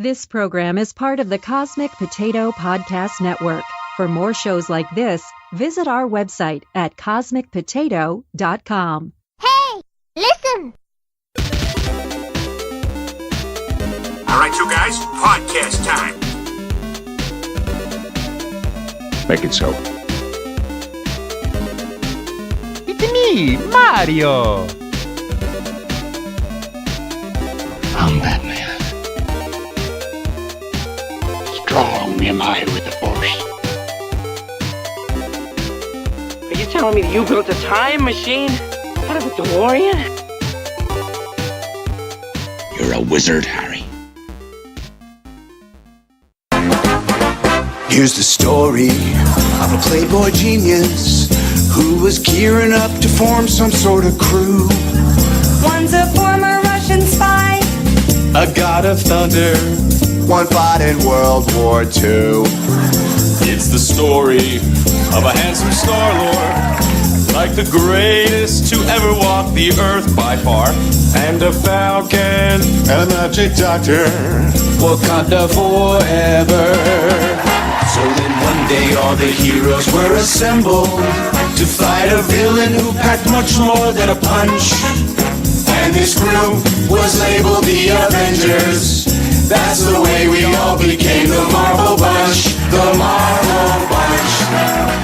This program is part of the Cosmic Potato Podcast Network. For more shows like this, visit our website at cosmicpotato.com. Hey, listen! All right, you guys, podcast time. Make it so. It's me, Mario! I'm Batman. Strong am I with the Force. Are you telling me that you built a time machine out of a DeLorean? You're a wizard, Harry. Here's the story of a playboy genius who was gearing up to form some sort of crew. One's a former Russian spy, A god of thunder, one fought in World War II. It's the story of a handsome Star-Lord, like the greatest to ever walk the earth by far. And a falcon, and a magic doctor, Wakanda forever. So then one day all the heroes were assembled to fight a villain who packed much more than a punch. And this group was labeled the Avengers. That's the way we all became the Marvel Bunch. The Marvel Bunch.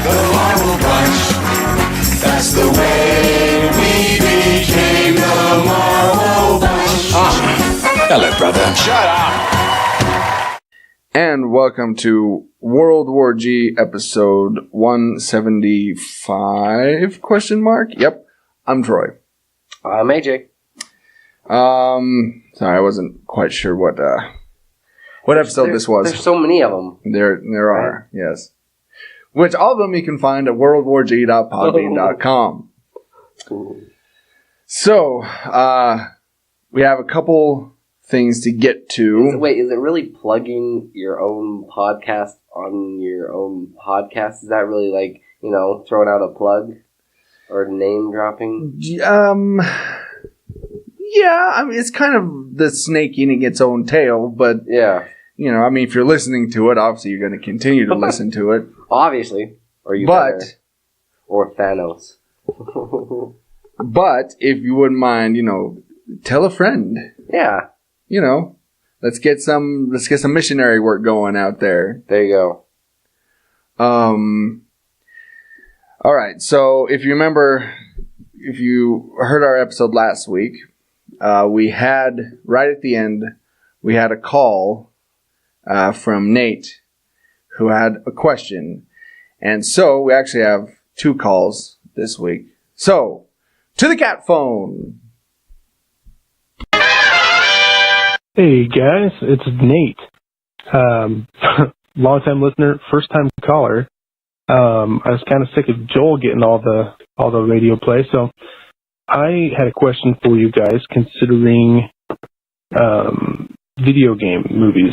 The Marvel Bunch. That's the way we became the Marvel Bunch. Hello, brother. Shut up! And welcome to World War G episode 175, question mark? Yep, I'm Troy. I'm AJ. Sorry, I wasn't quite sure what episode this was. There's so many of them. There are, yes. Which all of them you can find at worldwarg.podbean.com. So, we have a couple things to get to. Is it really plugging your own podcast on your own podcast? Is that really like, throwing out a plug or name dropping? Yeah, I mean, it's kind of the snake eating its own tail, but, yeah. If you're listening to it, obviously you're going to continue to listen to it. Obviously. Or you better. Or Thanos. But, if you wouldn't mind, tell a friend. Yeah. Let's get some missionary work going out there. There you go. All right. So if you remember, if you heard our episode last week, we had right at the end, we had a call from Nate who had a question. And so we actually have two calls this week. So to the cat phone. Hey guys, it's Nate. Long-time listener, first-time caller. I was kind of sick of Joel getting all the radio play, so I had a question for you guys considering video game movies.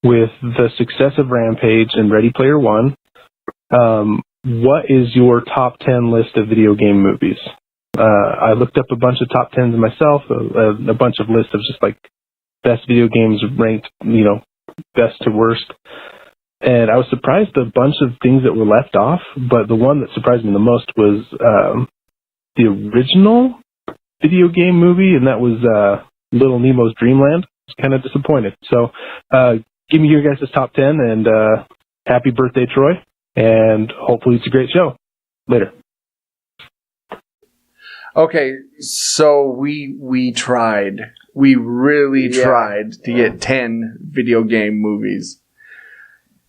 With the success of Rampage and Ready Player One, what is your top 10 list of video game movies? I looked up a bunch of top 10s myself, a bunch of lists of just like best video games ranked, best to worst. And I was surprised a bunch of things that were left off, but the one that surprised me the most was the original video game movie, and that was Little Nemo's Dreamland. I was kind of disappointed. So give me your guys' top 10, and happy birthday, Troy, and hopefully it's a great show. Later. Okay, so we tried. We really tried to get 10 video game movies.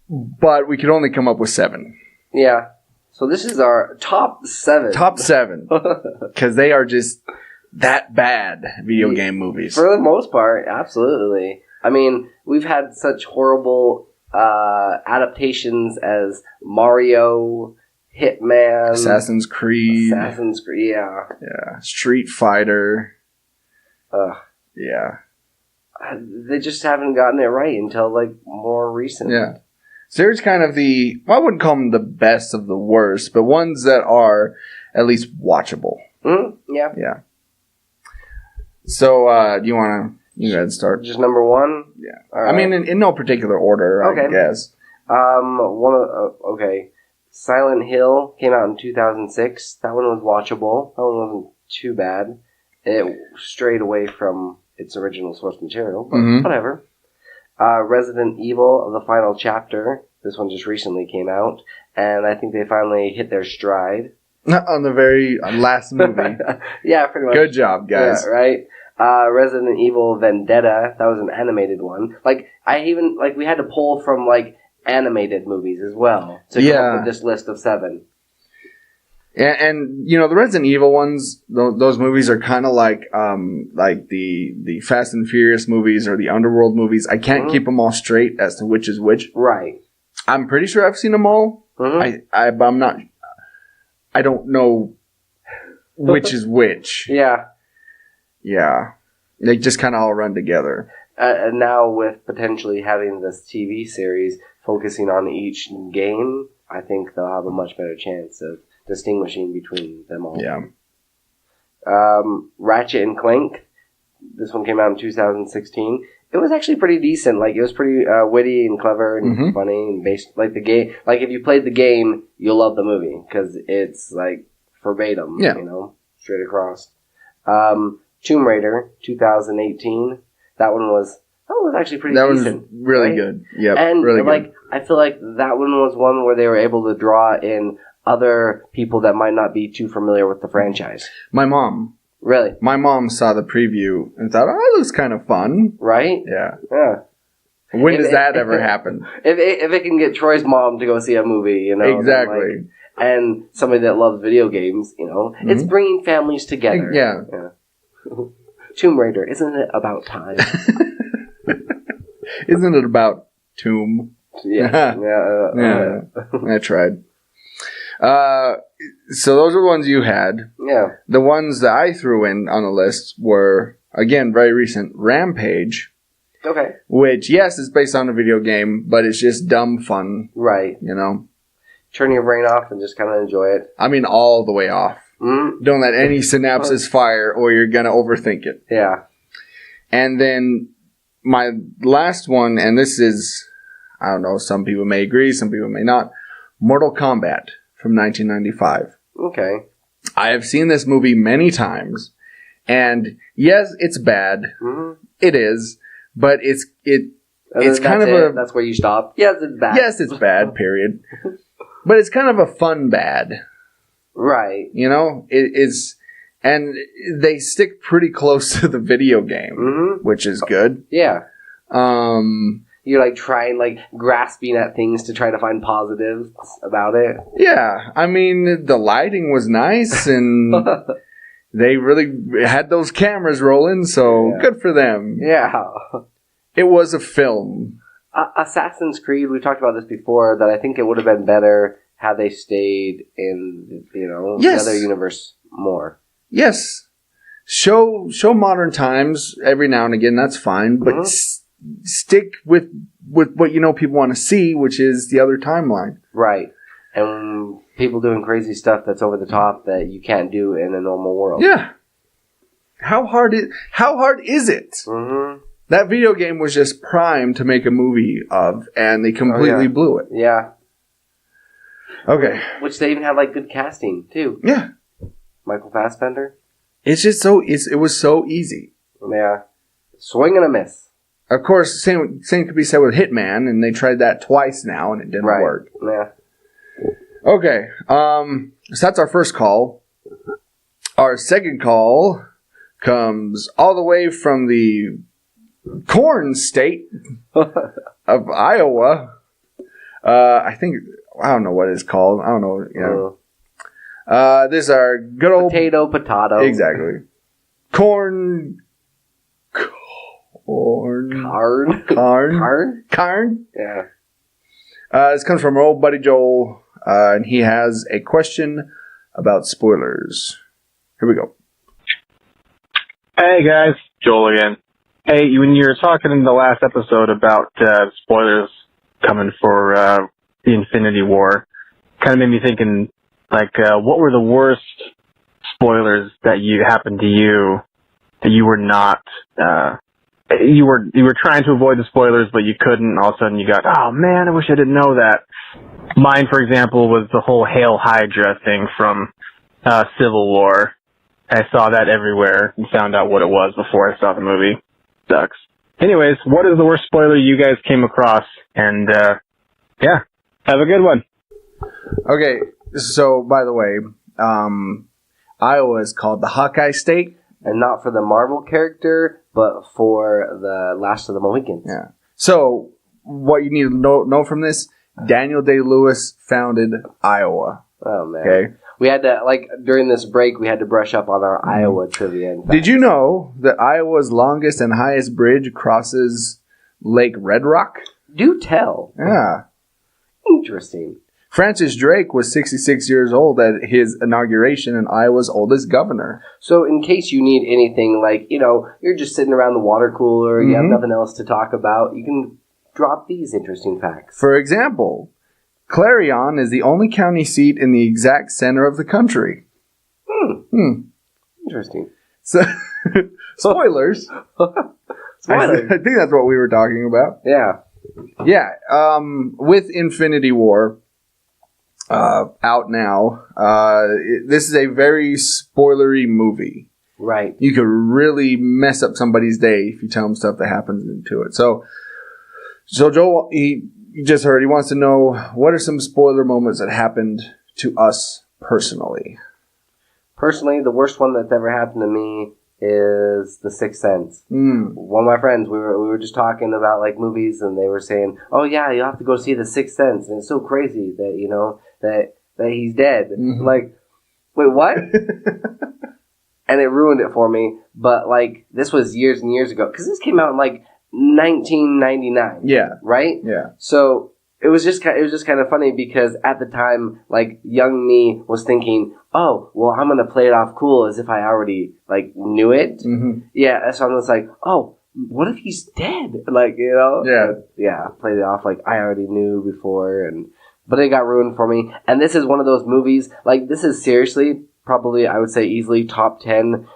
But we could only come up with 7. Yeah. So this is our top 7. Top 7. Because they are just that bad, video game movies. For the most part, absolutely. I mean, we've had such horrible adaptations as Mario, Hitman, Assassin's Creed, yeah. Street Fighter. Yeah. They just haven't gotten it right until more recent. Yeah. So here's kind of I wouldn't call them the best of the worst, but ones that are at least watchable. Mm-hmm. Yeah. Yeah. So, do you want to You go ahead and start. Just number one? Yeah. All I mean, in no particular order, I guess. Okay. Silent Hill came out in 2006. That one was watchable. That one wasn't too bad. It strayed away from its original source material, but whatever. Resident Evil, The Final Chapter. This one just recently came out, and I think they finally hit their stride. On the very last movie. Yeah, pretty much. Good job, guys. Yeah, right? Resident Evil Vendetta, that was an animated one. Like, we had to pull from, like, animated movies as well to come up with this list of 7. And you know, the Resident Evil ones, those movies are kind of like the Fast and Furious movies or the Underworld movies. I can't keep them all straight as to which is which. Right. I'm pretty sure I've seen them all. But I'm not. I don't know which is which. Yeah. Yeah. They just kind of all run together. And now with potentially having this TV series focusing on each game, I think they'll have a much better chance of distinguishing between them all. Yeah. Ratchet and Clank. This one came out in 2016. It was actually pretty decent. Like, it was pretty witty and clever and funny and based like the game. Like, if you played the game, you'll love the movie because it's like verbatim. Yeah. You know, straight across. Tomb Raider 2018. That one was actually pretty decent. That was really good. Yeah, and really like good. I feel like that one was one where they were able to draw in other people that might not be too familiar with the franchise. My mom. Really? My mom saw the preview and thought, "Oh, it looks kind of fun." Right? Yeah. Yeah. When does that ever happen? If it can get Troy's mom to go see a movie, you know, exactly, and somebody that loves video games, you know, it's bringing families together. Yeah. Tomb Raider, isn't it about time? Isn't it about Tomb? Yeah. I tried. So those are the ones you had. Yeah. The ones that I threw in on the list were, again, very recent. Rampage. Okay. Which, yes, is based on a video game, but it's just dumb fun. Right. You know? Turn your brain off and just kind of enjoy it. I mean, all the way off. Don't let any synapses fire or you're going to overthink it. Yeah. And then my last one, and this is, I don't know, some people may agree, some people may not, Mortal Kombat from 1995. Okay. I have seen this movie many times, and yes, it's bad. It is, but it's kind of that's where you stop. Yes, it's bad. Yes, it's bad, period. But it's kind of a fun bad. Right. You know, it is, and they stick pretty close to the video game, which is good. Yeah. You're like trying, like grasping at things to try to find positives about it. Yeah. I mean, the lighting was nice and they really had those cameras rolling, so good for them. Yeah. It was a film. Assassin's Creed, we talked about this before, that I think it would have been better had they stayed in, you know, the other universe more. Yes. Show modern times every now and again, that's fine, but stick with what you know people want to see, which is the other timeline. Right. And people doing crazy stuff that's over the top that you can't do in a normal world. Yeah. How hard is it? That video game was just primed to make a movie of, and they completely blew it. Yeah. Okay. Which they even had like good casting too. Yeah. Michael Fassbender. It's just it was so easy. Yeah. Swing and a miss. Of course, same could be said with Hitman, and they tried that twice now, and it didn't work. Yeah. Okay. So that's our first call. Our second call comes all the way from the corn state of Iowa. I don't know what it's called. I don't know. You know. This is our good old potato. Exactly. Carn. Yeah. This comes from our old buddy Joel, and he has a question about spoilers. Here we go. Hey guys, Joel again. Hey, when you were talking in the last episode about spoilers coming for the Infinity War, kind of made me thinking, like, what were the worst spoilers that happened to you that you were not you were trying to avoid the spoilers, but you couldn't. All of a sudden, you got, oh man, I wish I didn't know that. Mine, for example, was the whole Hail Hydra thing from Civil War. I saw that everywhere and found out what it was before I saw the movie. Sucks. Anyways, what is the worst spoiler you guys came across? And yeah, have a good one. Okay, so by the way, Iowa is called the Hawkeye State. And not for the Marvel character, but for the Last of the Mohicans. Yeah. So, what you need to know from this, Daniel Day-Lewis founded Iowa. Oh, man. Okay? We had to, during this break, we had to brush up on our Iowa trivia. Did you know that Iowa's longest and highest bridge crosses Lake Red Rock? Do tell. Yeah. Interesting. Francis Drake was 66 years old at his inauguration and Iowa's oldest governor. So in case you need anything, you're just sitting around the water cooler, you have nothing else to talk about, you can drop these interesting facts. For example, Clarion is the only county seat in the exact center of the country. Interesting. So, spoilers. I think that's what we were talking about. Yeah. Yeah. With Infinity War out now, this is a very spoilery movie. Right. You could really mess up somebody's day if you tell them stuff that happens into it. So Joel, you just heard, he wants to know, what are some spoiler moments that happened to us personally? Personally, the worst one that's ever happened to me is The Sixth Sense. One of my friends, we were just talking about movies, and they were saying, "Oh yeah, you have to go see The Sixth Sense," and it's so crazy that that he's dead. Wait, what? And it ruined it for me. But this was years and years ago, because this came out in 1999. Yeah. Right. Yeah. So it was just kind of funny, because at the time, young me was thinking, oh, well, I'm gonna play it off cool as if I already knew it. Yeah, so I'm just oh, what if he's dead? Yeah, yeah, played it off I already knew before, but it got ruined for me. And this is one of those movies. This is seriously probably, I would say, easily top 10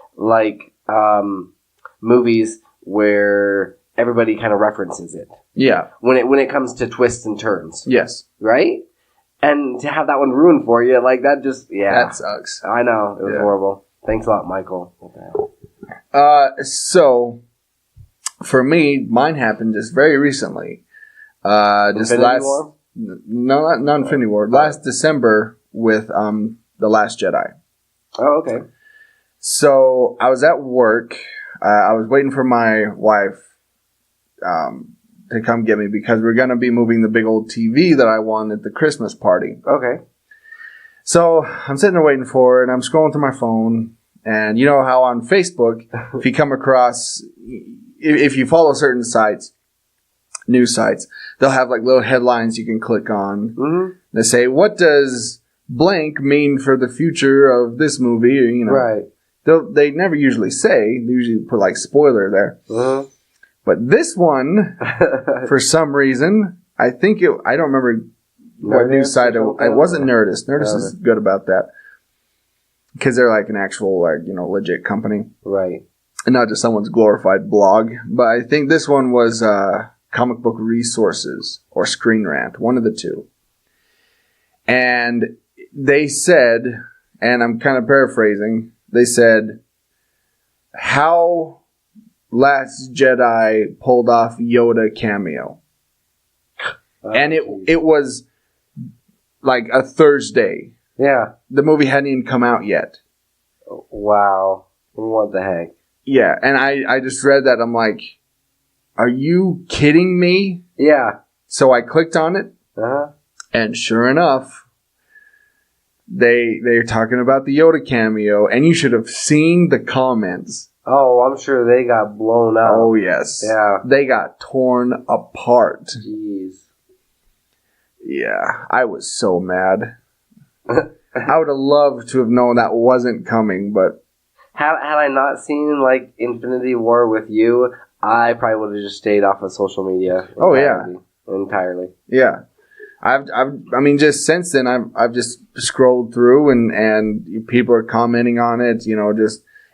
movies where everybody kind of references it. Yeah. When it comes to twists and turns. Yes. Right? And to have that one ruined for you, that just, yeah. That sucks. I know. It was horrible. Thanks a lot, Michael. So, for me, mine happened just very recently. Infinity War? No, not Infinity War. Last December with The Last Jedi. Oh, okay. So, I was at work. I was waiting for my wife to come get me, because we're going to be moving the big old TV that I won at the Christmas party. Okay. So I'm sitting there waiting for it, and I'm scrolling through my phone, and you know how on Facebook, if you come across, if you follow certain sites, news sites, they'll have little headlines you can click on. They say, what does blank mean for the future of this movie? Right. They never usually say. They usually put spoiler there. But this one, for some reason, I don't remember what news site it wasn't Nerdist. Nerdist is good about that, because they're an actual, legit company. Right. And not just someone's glorified blog. But I think this one was Comic Book Resources or Screen Rant, one of the two. And they said, and I'm kind of paraphrasing, they said, how Last Jedi pulled off Yoda cameo. And it was a Thursday. Yeah. The movie hadn't even come out yet. Wow. What the heck? Yeah, and I just read that. I'm like, are you kidding me? Yeah. So I clicked on it. And sure enough, they're talking about the Yoda cameo, and you should have seen the comments. Oh, I'm sure they got blown up. Oh, yes. Yeah. They got torn apart. Jeez. Yeah, I was so mad. I would have loved to have known that wasn't coming, but... Had I not seen, Infinity War with you, I probably would have just stayed off of social media. Oh, yeah. Entirely. Yeah. I mean, just since then, I've just scrolled through, and people are commenting on it,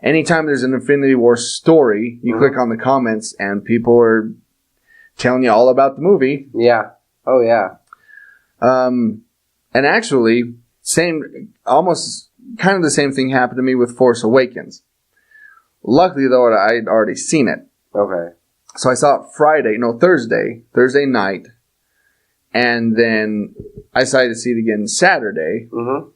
anytime there's an Infinity War story, you click on the comments and people are telling you all about the movie. Yeah. Oh, yeah. And actually, almost kind of the same thing happened to me with Force Awakens. Luckily, though, I'd already seen it. Okay. So I saw it Thursday night, and then I decided to see it again Saturday. Mm-hmm.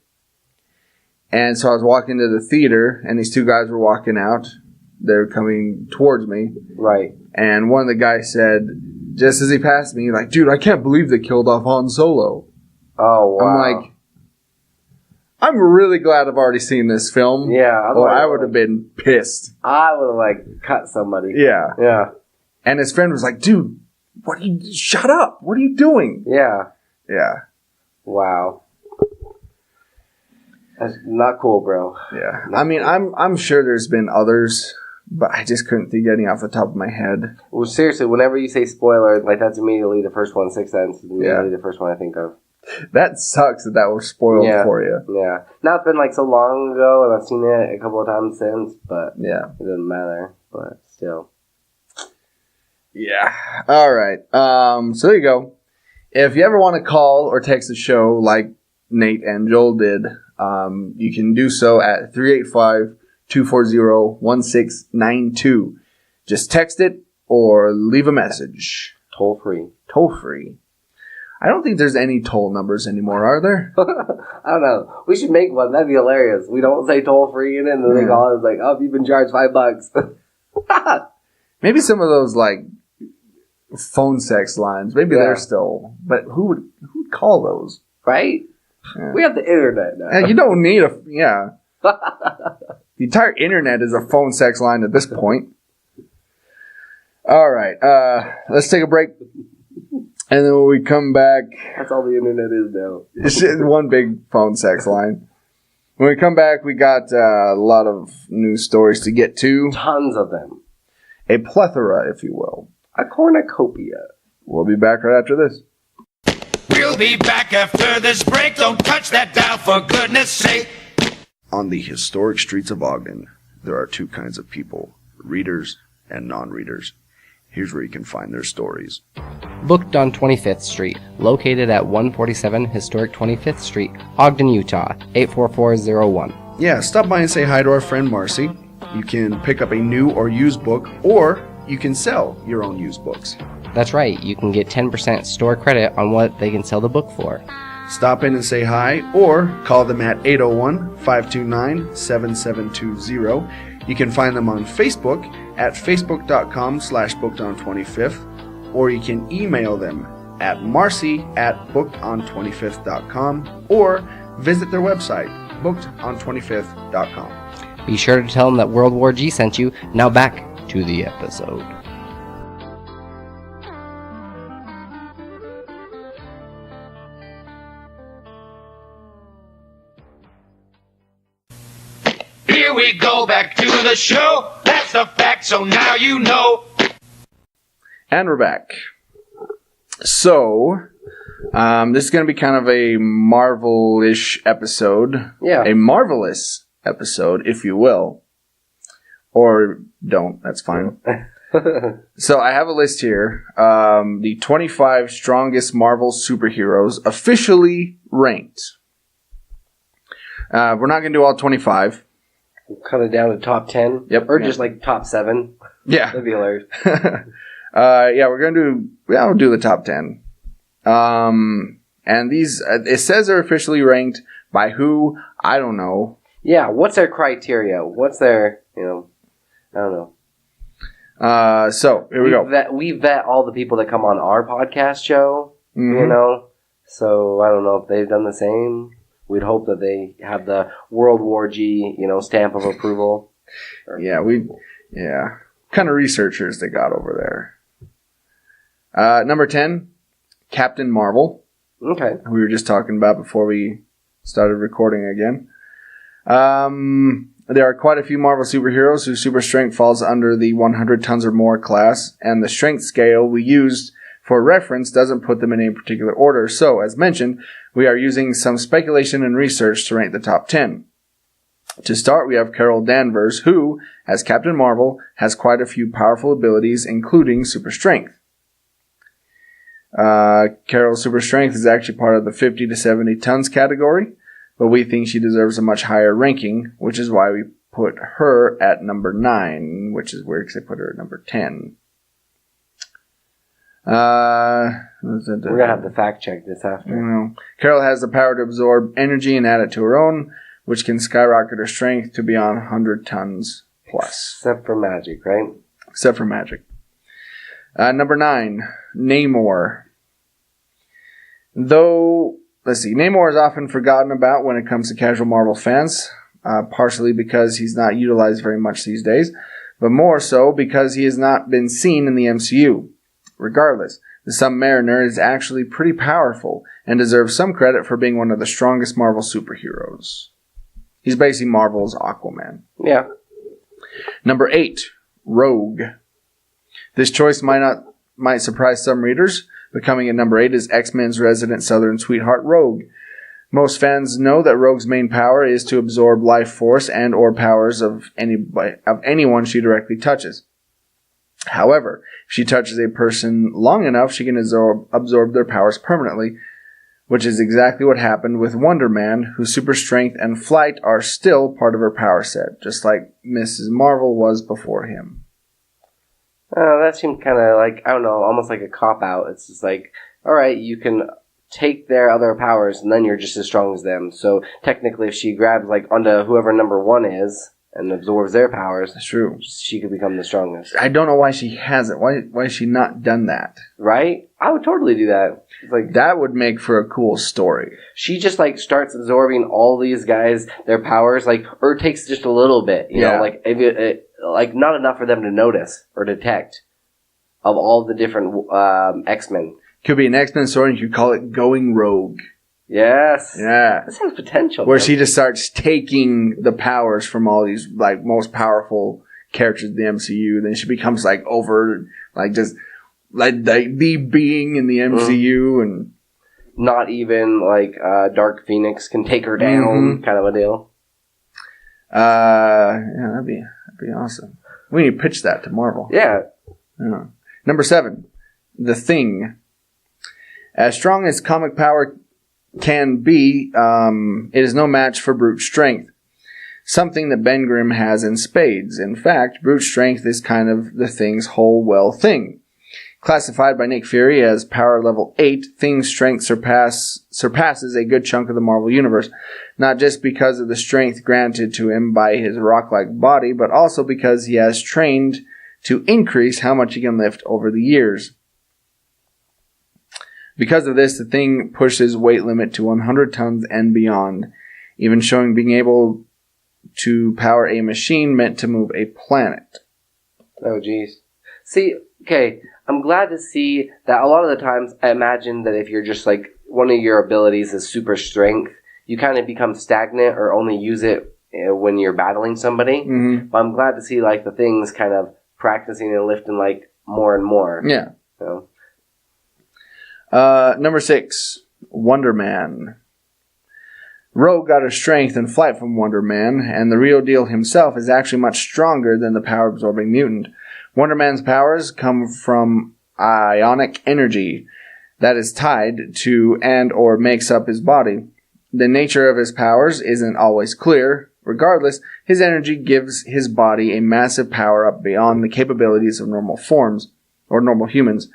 And so I was walking to the theater, and these two guys were walking out. They're coming towards me. Right. And one of the guys said, just as he passed me, like, dude, I can't believe they killed off Han Solo. Oh, wow. I'm like, I'm really glad I've already seen this film. Yeah. Or I would have been pissed. I would have, like, cut somebody. Yeah. Yeah. And his friend was like, dude, shut up. What are you doing? Yeah. Yeah. Wow. That's not cool, bro. Yeah. I mean, I'm sure there's been others, but I just couldn't think of any off the top of my head. Well, seriously, whenever you say spoiler, like, that's immediately the first one. Sixth Sense is immediately the first one I think of. That sucks that was spoiled for you. Yeah. Now, it's been, like, so long ago, and I've seen it a couple of times since, but yeah, it doesn't matter. But still. Yeah. All right. So there you go. If you ever want to call or text the show like Nate and Joel did, you can do so at 385-240-1692. Just text it or leave a message. Toll free. Toll free. I don't think there's any toll numbers anymore, are there? I don't know. We should make one. That'd be hilarious. We don't say toll free in it, and then they call us like, oh, you've been charged $5. Maybe some of those, like, phone sex lines. Maybe they're still... But who would call those? Right? Yeah. We have the internet now. Yeah, you don't need a... Yeah. The entire internet is a phone sex line at this point. All right. Let's take a break. And then when we come back... That's all the internet is now. It's just one big phone sex line. When we come back, we got a lot of news stories to get to. Tons of them. A plethora, if you will. A cornucopia. We'll be back right after this. We'll be back after this break. Don't touch that dial, for goodness sake. On the historic streets of Ogden, there are two kinds of people, readers and non-readers. Here's where you can find their stories. Booked on 25th Street, located at 147 Historic 25th Street, Ogden, Utah, 84401. Yeah, stop by and say hi to our friend Marcy. You can pick up a new or used book, or you can sell your own used books. That's right, you can get 10% store credit on what they can sell the book for. Stop in and say hi, or call them at 801-529-7720. You can find them on Facebook at facebook.com/bookedon25th, or you can email them at marcy@bookedon25th.com, or visit their website, bookedon25th.com. Be sure to tell them that World War G sent you. Now back to the episode. Here we go, back to the show. That's a fact, so now you know. And we're back. So, this is going to be kind of a Marvel-ish episode. Yeah. A marvelous episode, if you will. Or don't, that's fine. So I have a list here. The 25 strongest Marvel superheroes officially ranked. We're not going to do all 25. We'll cut it down to top 10. Yep. Or just like top 7. Yeah. That'd be hilarious. Yeah, we're going to we'll do the top 10. And these, it says they're officially ranked by who? I don't know. Yeah, what's their criteria? What's their, I don't know. So, here we go. We vet all the people that come on our podcast show, Mm-hmm. So I don't know if they've done the same. We'd hope that they have the World War G, stamp of approval. Yeah, kind of researchers they got over there. Number 10, Captain Marvel. Okay. We were just talking about before we started recording again. There are quite a few Marvel superheroes whose super strength falls under the 100 tons or more class, and the strength scale we used for reference doesn't put them in any particular order. So, as mentioned, we are using some speculation and research to rank the top 10. To start, we have Carol Danvers, who, as Captain Marvel, has quite a few powerful abilities, including super strength. Carol's super strength is actually part of the 50 to 70 tons category, but we think she deserves a much higher ranking, which is why we put her at number 9, which is weird because I put her at number 10. We're going to have to fact check this after. Carol has the power to absorb energy and add it to her own, which can skyrocket her strength to beyond 100 tons plus. Except for magic, right? Except for magic. Number 9, Namor. Though, Namor is often forgotten about when it comes to casual Marvel fans, partially because he's not utilized very much these days, but more so because he has not been seen in the MCU. Regardless, the Submariner is actually pretty powerful and deserves some credit for being one of the strongest Marvel superheroes. He's basically Marvel's Aquaman. Yeah. Number 8, Rogue. This choice might surprise some readers, but coming in number 8 is X-Men's resident Southern sweetheart, Rogue. Most fans know that Rogue's main power is to absorb life force and or powers of anyone she directly touches. However, if she touches a person long enough, she can absorb their powers permanently, which is exactly what happened with Wonder Man, whose super strength and flight are still part of her power set, just like Mrs. Marvel was before him. That seemed kind of like, I don't know, almost like a cop-out. It's just like, alright, you can take their other powers, and then you're just as strong as them. So, technically, if she grabs, like, onto whoever number 1 is, and absorbs their powers, that's true, she could become the strongest. I don't know why she hasn't. Why has she not done that? Right? I would totally do that. It's like, that would make for a cool story. She just, like, starts absorbing all these guys, their powers, like, or it takes just a little bit, you know, like, if like, not enough for them to notice or detect of all the different X-Men. Could be an X-Men story, and you could call it Going Rogue. Yes. Yeah. This has potential. Where she just starts taking the powers from all these, like, most powerful characters in the MCU. Then she becomes, like, just, like the being in the MCU. And not even, like, Dark Phoenix can take her down, kind of a deal. Yeah, that'd be awesome. We need to pitch that to Marvel. Yeah. Number 7, The Thing. As strong as comic power can be, it is no match for brute strength. Something that Ben Grimm has in spades. In fact, brute strength is kind of the Thing's whole thing. Classified by Nick Fury as power level 8, Thing's strength surpasses a good chunk of the Marvel Universe. Not just because of the strength granted to him by his rock-like body, but also because he has trained to increase how much he can lift over the years. Because of this, the Thing pushes weight limit to 100 tons and beyond, even showing being able to power a machine meant to move a planet. Oh, geez. See, okay, I'm glad to see that a lot of the times I imagine that if you're just like, one of your abilities is super strength, you kind of become stagnant or only use it when you're battling somebody. Mm-hmm. But I'm glad to see like the Thing's kind of practicing and lifting like more and more. Yeah. So. Number 6, Wonder Man. Rogue got her strength and flight from Wonder Man, and the real deal himself is actually much stronger than the power-absorbing mutant. Wonder Man's powers come from ionic energy that is tied to and or makes up his body. The nature of his powers isn't always clear. Regardless, his energy gives his body a massive power-up beyond the capabilities of normal forms, or normal humans.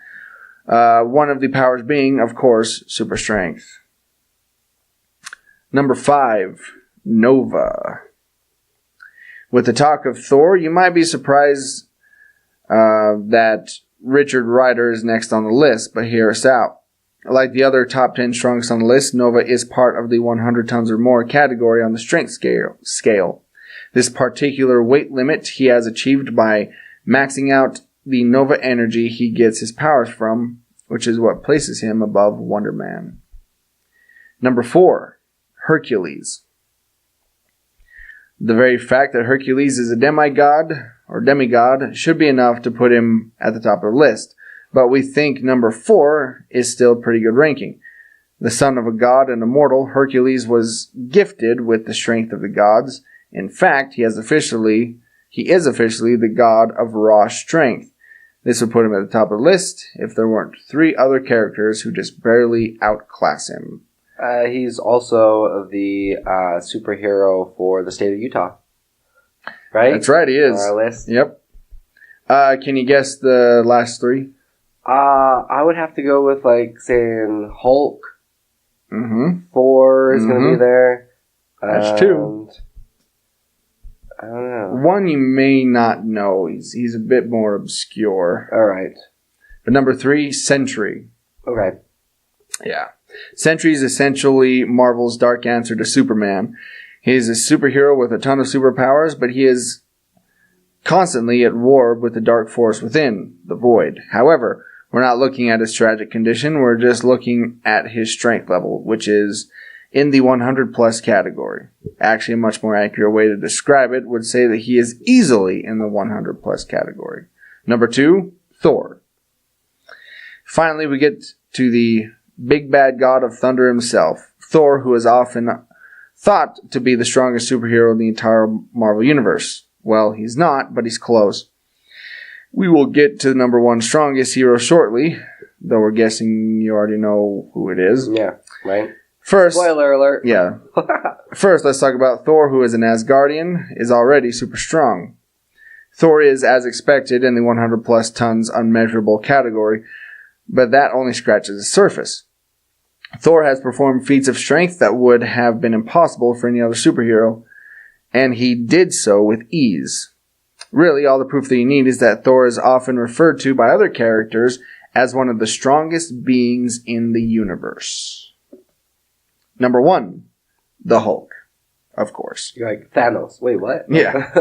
One of the powers being, of course, super strength. Number 5, Nova. With the talk of Thor, you might be surprised that Richard Rider is next on the list, but hear us out. Like the other top 10 strongest on the list, Nova is part of the 100 tons or more category on the strength scale. This particular weight limit he has achieved by maxing out the Nova energy he gets his powers from, which is what places him above Wonder Man. Number 4, Hercules. The very fact that Hercules is a demigod should be enough to put him at the top of the list, but we think number 4 is still pretty good ranking. The son of a god and a mortal, Hercules was gifted with the strength of the gods, In fact, he is officially the god of raw strength. This would put him at the top of the list if there weren't 3 other characters who just barely outclass him. He's also the superhero for the state of Utah. Right? That's right, he is. On our list. Yep. Can you guess the last 3? I would have to go with, saying Hulk. Mm-hmm. Thor is going to be there. That's 2. I don't know. One you may not know. He's a bit more obscure. All right. But number 3, Sentry. Okay. Yeah. Sentry is essentially Marvel's dark answer to Superman. He is a superhero with a ton of superpowers, but he is constantly at war with the dark force within, the Void. However, we're not looking at his tragic condition, we're just looking at his strength level, which is in the 100 plus category. Actually, a much more accurate way to describe it would say that he is easily in the 100 plus category. Number 2, Thor. Finally, we get to the big bad god of thunder himself, Thor, who is often thought to be the strongest superhero in the entire Marvel Universe. Well, he's not, but he's close. We will get to the number 1 strongest hero shortly, though we're guessing you already know who it is. Yeah, right. First, spoiler alert. Yeah. First, let's talk about Thor, who is an Asgardian, is already super strong. Thor is, as expected, in the 100 plus tons unmeasurable category, but that only scratches the surface. Thor has performed feats of strength that would have been impossible for any other superhero, and he did so with ease. Really, all the proof that you need is that Thor is often referred to by other characters as one of the strongest beings in the universe. Number 1, the Hulk, of course. You're like, Thanos. Wait, what? Yeah.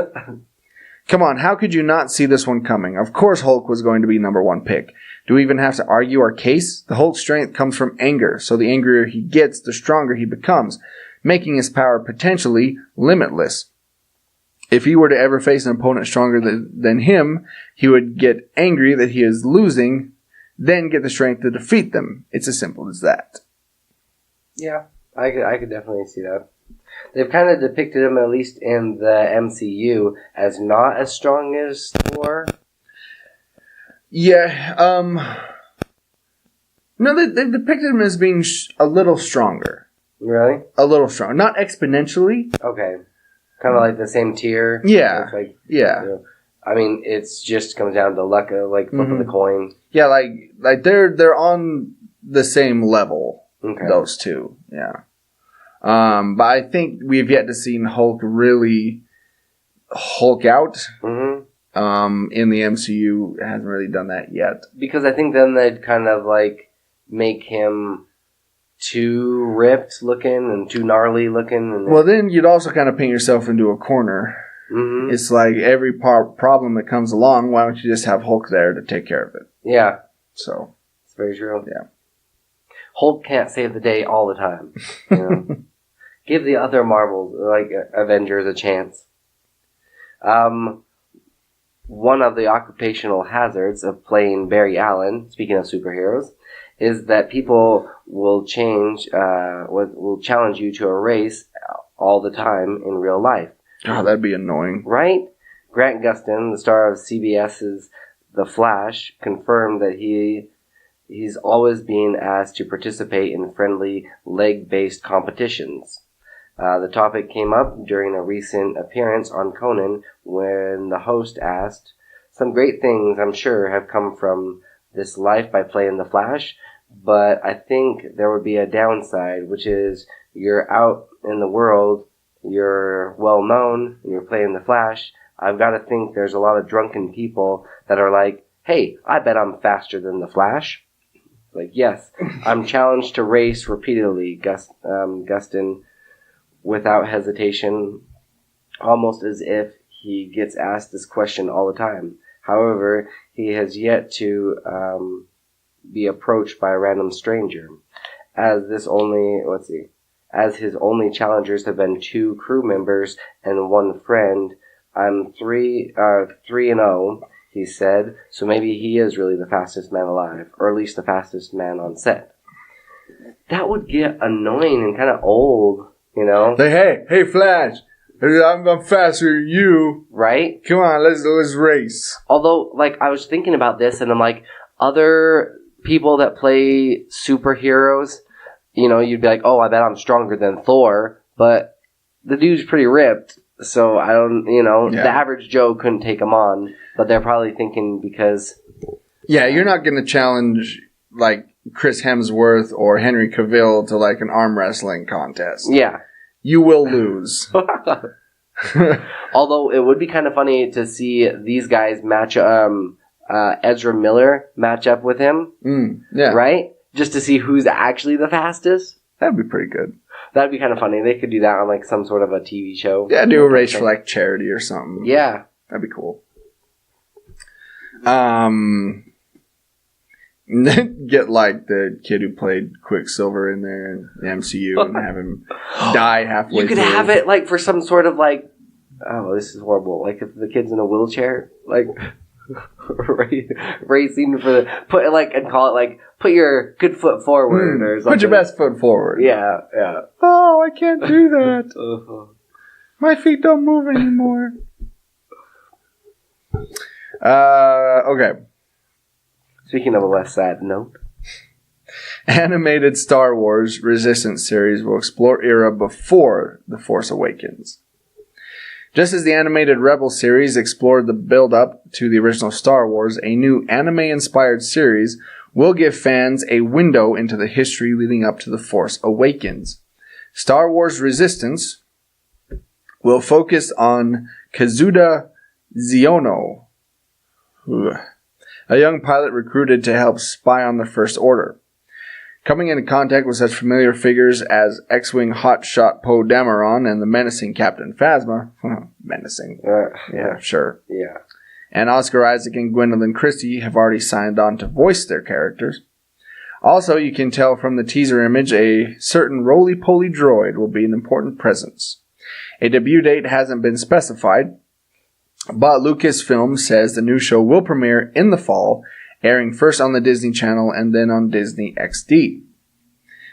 Come on, how could you not see this one coming? Of course Hulk was going to be number 1 pick. Do we even have to argue our case? The Hulk's strength comes from anger, so the angrier he gets, the stronger he becomes, making his power potentially limitless. If he were to ever face an opponent stronger than him, he would get angry that he is losing, then get the strength to defeat them. It's as simple as that. Yeah, I could definitely see that. They've kind of depicted him, at least in the MCU, as not as strong as Thor. Yeah, no, they've depicted him as being a little stronger. Really? A little stronger. Not exponentially. Okay. Kind of like the same tier. Yeah. You know, I mean, it's just comes down to luck, flipping the coin. Yeah, like they're on the same level. Okay. Those two. Yeah. But I think we've yet to see Hulk really Hulk out. Mm-hmm. In the MCU, it hasn't really done that yet. Because I think then they'd kind of make him too ripped looking and too gnarly looking. And well, then you'd also kind of paint yourself into a corner. Mm-hmm. It's like every problem that comes along, why don't you just have Hulk there to take care of it? Yeah. So. It's very true. Yeah. Hulk can't save the day all the time. You know? Give the other Marvels, like Avengers, a chance. One of the occupational hazards of playing Barry Allen, speaking of superheroes, is that people will challenge you to a race all the time in real life. Oh, that'd be annoying. Right? Grant Gustin, the star of CBS's The Flash, confirmed that he's always being asked to participate in friendly leg-based competitions. The topic came up during a recent appearance on Conan when the host asked, "Some great things, I'm sure, have come from this life by playing The Flash, but I think there would be a downside, which is you're out in the world, you're well known, and you're playing The Flash. I've got to think there's a lot of drunken people that are like, hey, I bet I'm faster than The Flash." Like, yes, I'm challenged to race repeatedly, Gustin, without hesitation, almost as if he gets asked this question all the time. However, he has yet to be approached by a random stranger, as his only challengers have been 2 crew members and 1 friend. I'm 3-0, he said, so maybe he is really the fastest man alive, or at least the fastest man on set. That would get annoying and kind of old, you know? Hey, Flash, I'm faster than you. Right? Come on, let's race. Although, like, I was thinking about this, and I'm like, other people that play superheroes, you know, you'd be like, oh, I bet I'm stronger than Thor, but the dude's pretty ripped, so I don't, you know, the average Joe couldn't take him on, but they're probably thinking because... Yeah, you're not going to challenge, like, Chris Hemsworth or Henry Cavill to, like, an arm wrestling contest. Yeah. You will lose. Although, it would be kind of funny to see these guys match, Ezra Miller match up with him. Yeah. Right? Just to see who's actually the fastest. That'd be pretty good. That'd be kind of funny. They could do that on, like, some sort of a TV show. Yeah, do a race for, like, charity or something. Yeah. That'd be cool. Get, like, the kid who played Quicksilver in there in the MCU and have him die halfway You could through. have it, like, for some sort of, like... Oh, this is horrible. Like, if the kid's in a wheelchair, like... racing for the... Put it, like, and call it, like... Put your good foot forward or something. Put your best foot forward. Yeah. Oh, I can't do that. My feet don't move anymore. Okay. Speaking of a less sad note. Animated Star Wars Resistance series will explore era before The Force Awakens. Just as the animated Rebels series explored the build-up to the original Star Wars, a new anime-inspired series will give fans a window into the history leading up to The Force Awakens. Star Wars Resistance will focus on Kazuda Xiono, a young pilot recruited to help spy on the First Order. Coming into contact with such familiar figures as X-Wing hotshot Poe Dameron and the menacing Captain Phasma, menacing, yeah, sure. Yeah. And Oscar Isaac and Gwendolyn Christie have already signed on to voice their characters. Also, you can tell from the teaser image a certain roly-poly droid will be an important presence. A debut date hasn't been specified, but Lucasfilm says the new show will premiere in the fall, airing first on the Disney Channel and then on Disney XD.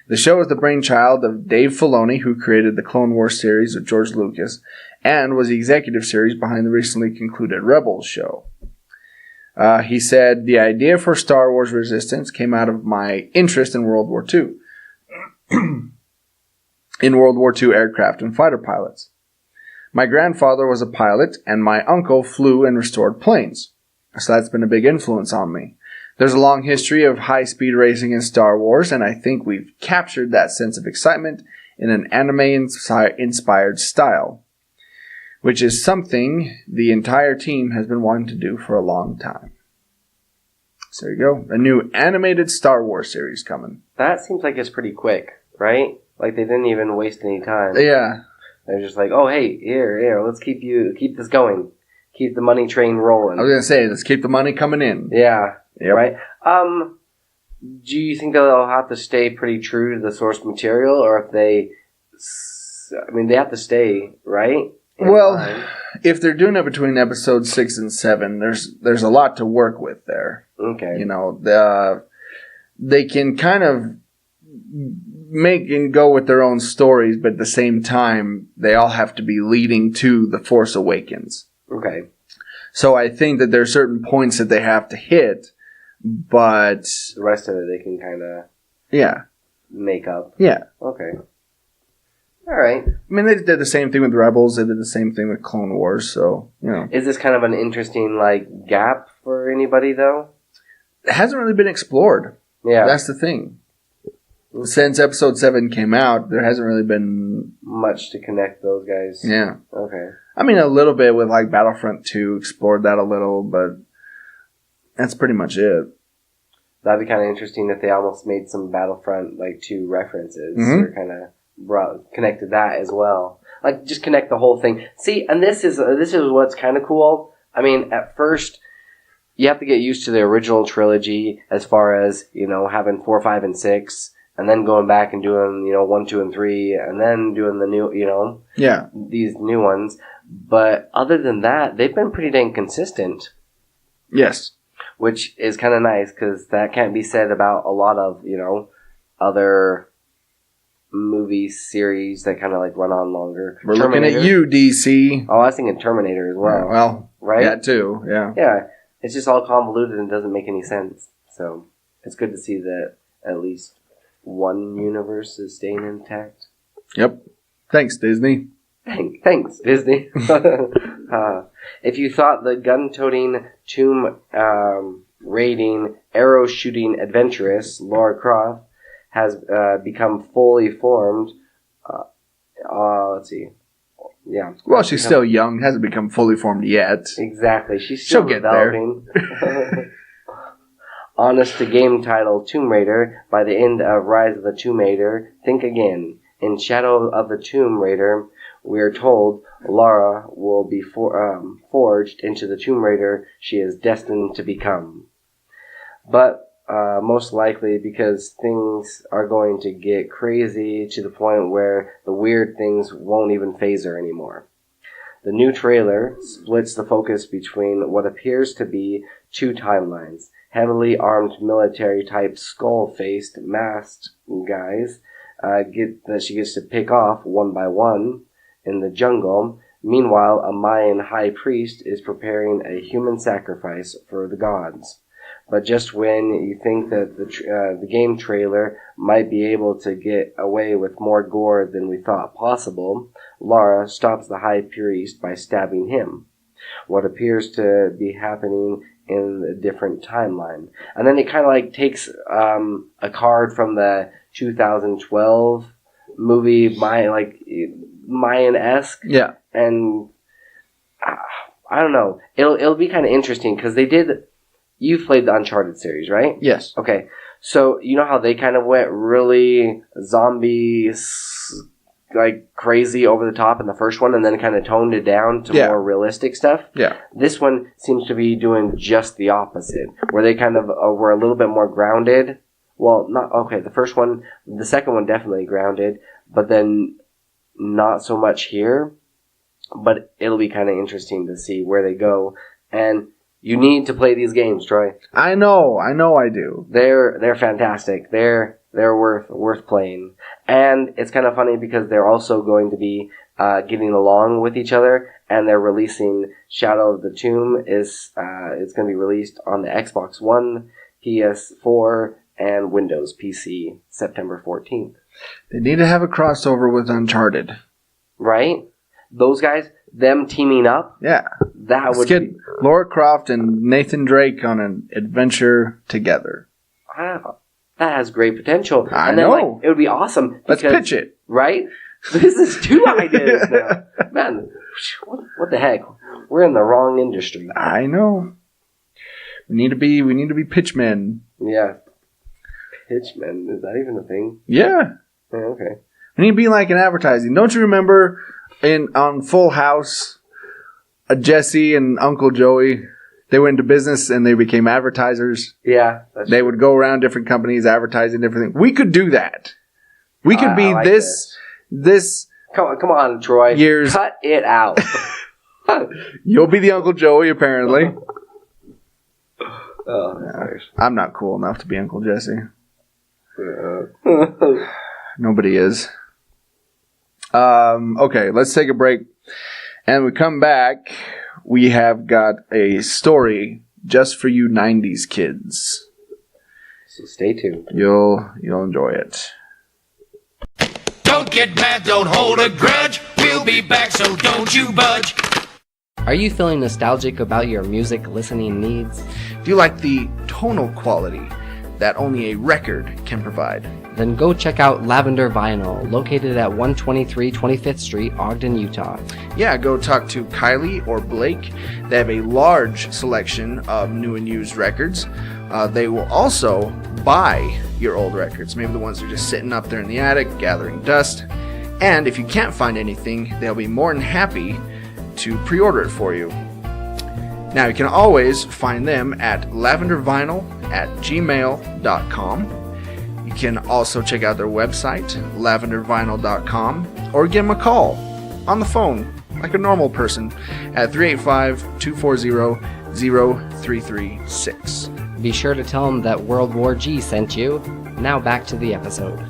The show is the brainchild of Dave Filoni, who created the Clone Wars series with George Lucas, and was the executive series behind the recently concluded Rebels show. He said, the idea for Star Wars Resistance came out of my interest in World War II. In World War II aircraft and fighter pilots. My grandfather was a pilot, and my uncle flew and restored planes. So that's been a big influence on me. There's a long history of high-speed racing in Star Wars, and I think we've captured that sense of excitement in an anime-inspired style, which is something the entire team has been wanting to do for a long time. So there you go. A new animated Star Wars series coming. That seems like it's pretty quick, right? Like they didn't even waste any time. Yeah. They're just like, oh, hey, here, let's keep this going. Keep the money train rolling. I was going to say, let's keep the money coming in. Yeah. Yep. Right? Do you think they'll have to stay pretty true to the source material, or if they... I mean, they have to stay, right? Well, if they're doing it between episodes 6 and 7, there's a lot to work with there. Okay. You know, they can kind of make and go with their own stories, but at the same time, they all have to be leading to The Force Awakens. Okay. So I think that there are certain points that they have to hit, but... The rest of it they can kind of... make up. Yeah. Okay. Alright. I mean, they did the same thing with Rebels, they did the same thing with Clone Wars, so, you know. Is this kind of an interesting, like, gap for anybody, though? It hasn't really been explored. Yeah. That's the thing. Since episode 7 came out, there hasn't really been... much to connect those guys. Yeah. Okay. I mean, a little bit with, like, Battlefront 2, explored that a little, but that's pretty much it. That'd be kind of interesting if they almost made some Battlefront, like, 2 references, or kind of connected that as well. Like, just connect the whole thing. See, and this is what's kind of cool. I mean, at first, you have to get used to the original trilogy as far as, you know, having 4, 5, and 6, and then going back and doing, you know, 1, 2, and 3, and then doing the new, you know, these new ones. But other than that, they've been pretty dang consistent. Yes. Which is kind of nice, because that can't be said about a lot of, you know, other movie series that kind of like run on longer. We're looking at you, DC. Oh, I was thinking Terminator as well. Yeah, well, right? That too, yeah. Yeah, it's just all convoluted and doesn't make any sense. So it's good to see that at least one universe is staying intact. Yep. Thanks, Disney. Thanks, Disney. If you thought the gun-toting, tomb-raiding, arrow-shooting adventuress Lara Croft has become fully formed, let's see. Yeah. Well, she's still young. Hasn't become fully formed yet. Exactly. She's still developing. There. Honest to game title Tomb Raider. By the end of Rise of the Tomb Raider, think again. In Shadow of the Tomb Raider, we are told Lara will be forged into the Tomb Raider she is destined to become. But most likely because things are going to get crazy to the point where the weird things won't even faze her anymore. The new trailer splits the focus between what appears to be two timelines. Heavily armed military-type skull-faced masked guys that she gets to pick off one by one in the jungle. Meanwhile, a Mayan high priest is preparing a human sacrifice for the gods. But just when you think that the game trailer might be able to get away with more gore than we thought possible, Lara stops the high priest by stabbing him. What appears to be happening in a different timeline. And then it kind of like takes a card from the 2012 movie, Mayan-esque. Yeah. And I don't know. It'll be kind of interesting because they did. You've played the Uncharted series, right? Yes. Okay. So you know how they kind of went really zombie like crazy over the top in the first one and then kind of toned it down to more realistic stuff? Yeah. This one seems to be doing just the opposite, where they kind of were a little bit more grounded. Well, not okay. The second one definitely grounded, but then not so much here. But it'll be kind of interesting to see where they go. And you need to play these games, Troy. I know I do. They're fantastic. They're worth playing. And it's kind of funny because they're also going to be getting along with each other, and they're releasing Shadow of the Tomb it's going to be released on the Xbox One, PS4, and Windows PC September 14th. They need to have a crossover with Uncharted. Right? Those guys, them teaming up. Yeah. Let's get Lara Croft and Nathan Drake on an adventure together. Wow. That has great potential. I know. It would be awesome. Let's pitch it. Right? This is two ideas now. Man, what the heck? We're in the wrong industry. I know. We need to be pitchmen. Yeah. Pitchmen? Is that even a thing? Yeah. Oh, okay. We need to be like in advertising. Don't you remember on Full House, Jesse and Uncle Joey, they went into business and they became advertisers. Yeah. They would go around different companies advertising different things. We could do that. We could be like this. Come on, Troy. Years. Cut it out. You'll be the Uncle Joey, apparently. Oh, that's nice. I'm not cool enough to be Uncle Jesse. Nobody is. Okay, let's take a break. And we come back. We have got a story just for you 90s kids. So stay tuned. You'll enjoy it. Don't get mad, don't hold a grudge. We'll be back, so don't you budge. Are you feeling nostalgic about your music listening needs? Do you like the tonal quality that only a record can provide? Then go check out Lavender Vinyl, located at 123 25th Street, Ogden, Utah. Yeah, go talk to Kylie or Blake. They have a large selection of new and used records. They will also buy your old records, maybe the ones that are just sitting up there in the attic, gathering dust. And if you can't find anything, they'll be more than happy to pre-order it for you. Now, you can always find them at lavendervinyl@gmail.com. You can also check out their website, lavendervinyl.com, or give them a call on the phone, like a normal person, at 385-240-0336. Be sure to tell them that World War G sent you. Now back to the episode.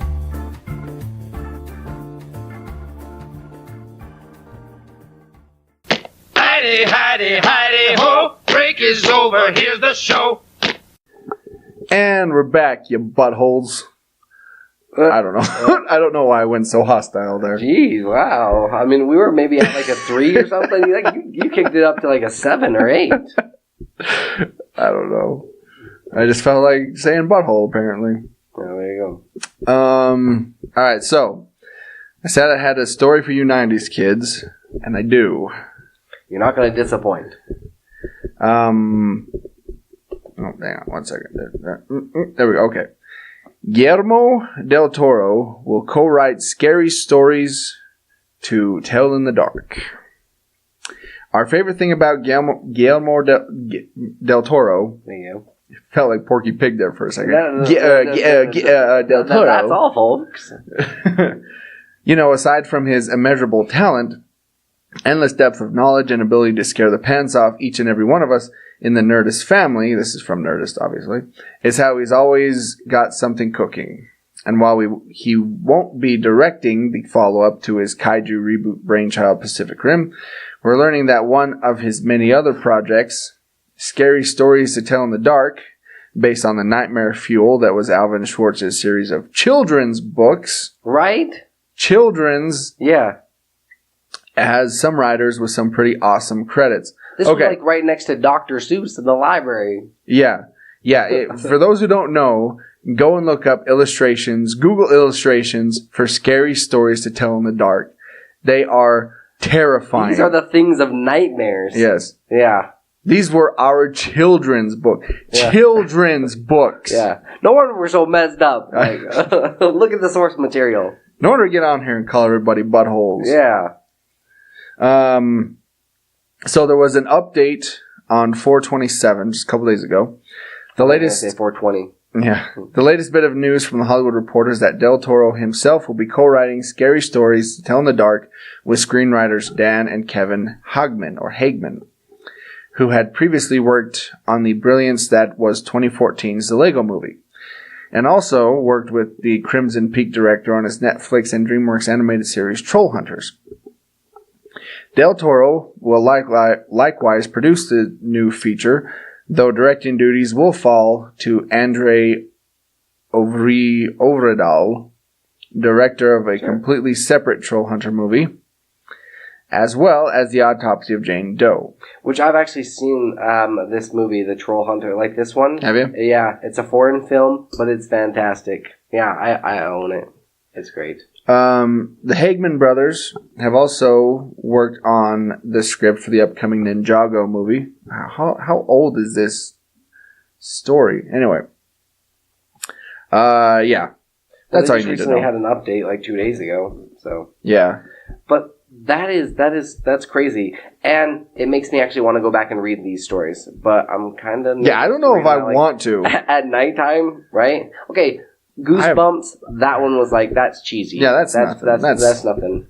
Heidi, Heidi, Heidi, ho! Break is over, here's the show. And we're back, you buttholes. I don't know. I don't know why I went so hostile there. Jeez, wow. I mean, we were maybe at like a 3 or something. You kicked it up to like a 7 or 8. I don't know. I just felt like saying butthole, apparently. Oh, there you go. All right, so I said I had a story for you 90s kids, and I do. You're not going to disappoint. Oh, hang on 1 second. There we go. Okay. Guillermo del Toro will co-write scary stories to tell in the dark. Our favorite thing about Guillermo del Toro. There you go. Felt like Porky Pig there for a second. Del Toro. That's all, folks. You know, aside from his immeasurable talent, endless depth of knowledge, and ability to scare the pants off each and every one of us in the Nerdist family, this is from Nerdist, obviously, is how he's always got something cooking. And while he won't be directing the follow-up to his kaiju reboot brainchild Pacific Rim, we're learning that one of his many other projects, Scary Stories to Tell in the Dark, based on the nightmare fuel that was Alvin Schwartz's series of children's books. Right? Children's. Yeah. Has some writers with some pretty awesome credits. This was like right next to Dr. Seuss in the library. Yeah. Yeah. For those who don't know, go and look up illustrations, Google illustrations for Scary Stories to Tell in the Dark. They are terrifying. These are the things of nightmares. Yes. Yeah. These were our children's book. Yeah. Children's books. Yeah. No wonder we're so messed up. Like, look at the source material. No wonder to get on here and call everybody buttholes. Yeah. So there was an update on 4/27, just a couple days ago. The latest. I say 420. Yeah. The latest bit of news from the Hollywood Reporter is that Del Toro himself will be co-writing Scary Stories to Tell in the Dark with screenwriters Dan and Kevin Hagman, who had previously worked on the brilliance that was 2014's The Lego Movie, and also worked with the Crimson Peak director on his Netflix and DreamWorks animated series Troll Hunters. Del Toro will likewise produce the new feature, though directing duties will fall to Andre Ovredal, director of a completely separate Troll Hunter movie, as well as The Autopsy of Jane Doe. Which I've actually seen this movie, The Troll Hunter, like this one. Have you? Yeah, it's a foreign film, but it's fantastic. Yeah, I own it. It's great. The Hagman brothers have also worked on the script for the upcoming Ninjago movie. How old is this story? Anyway. Yeah. That's all you need to know. They recently had an update like 2 days ago, so. Yeah. But that's crazy. And it makes me actually want to go back and read these stories. But I'm kind of... Yeah, I don't know if I want to. At nighttime, right? Okay, Goosebumps, that one was like, that's cheesy. Yeah, that's nothing. That's nothing.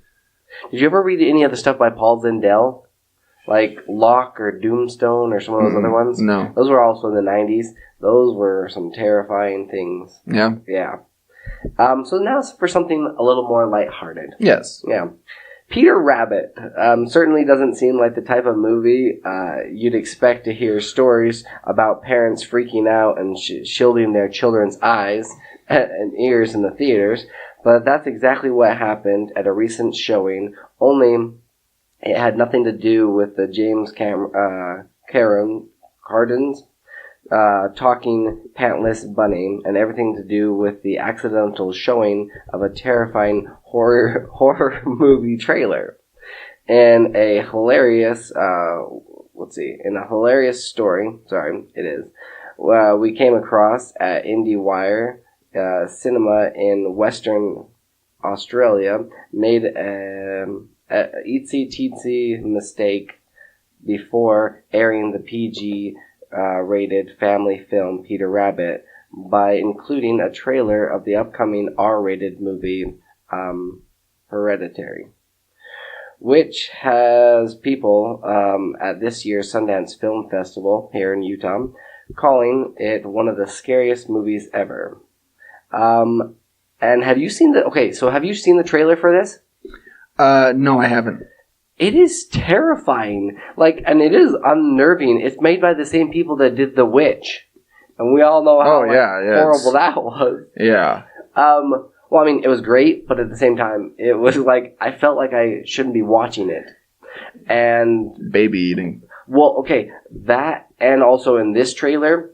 Did you ever read any of the stuff by Paul Zindel? Like Locke or Doomstone or some of those other ones? No. Those were also in the 90s. Those were some terrifying things. Yeah? Yeah. So now it's for something a little more lighthearted. Yes. Yeah. Peter Rabbit certainly doesn't seem like the type of movie you'd expect to hear stories about parents freaking out and shielding their children's eyes and ears in the theaters, but that's exactly what happened at a recent showing, only it had nothing to do with the James Cardin's talking pantless bunny, and everything to do with the accidental showing of a terrifying horror movie trailer. And a hilarious, story, we came across at IndieWire, cinema in Western Australia made a itsy-teensy mistake before airing the PG-rated family film Peter Rabbit by including a trailer of the upcoming R-rated movie Hereditary, which has people at this year's Sundance Film Festival here in Utah calling it one of the scariest movies ever. And have you seen have you seen the trailer for this? No, I haven't. It is terrifying. Like, and it is unnerving. It's made by the same people that did The Witch. And we all know how horrible that was. Yeah. Well, I mean, it was great, but at the same time, it was like, I felt like I shouldn't be watching it. And... baby eating. Well, okay, that, and also in this trailer,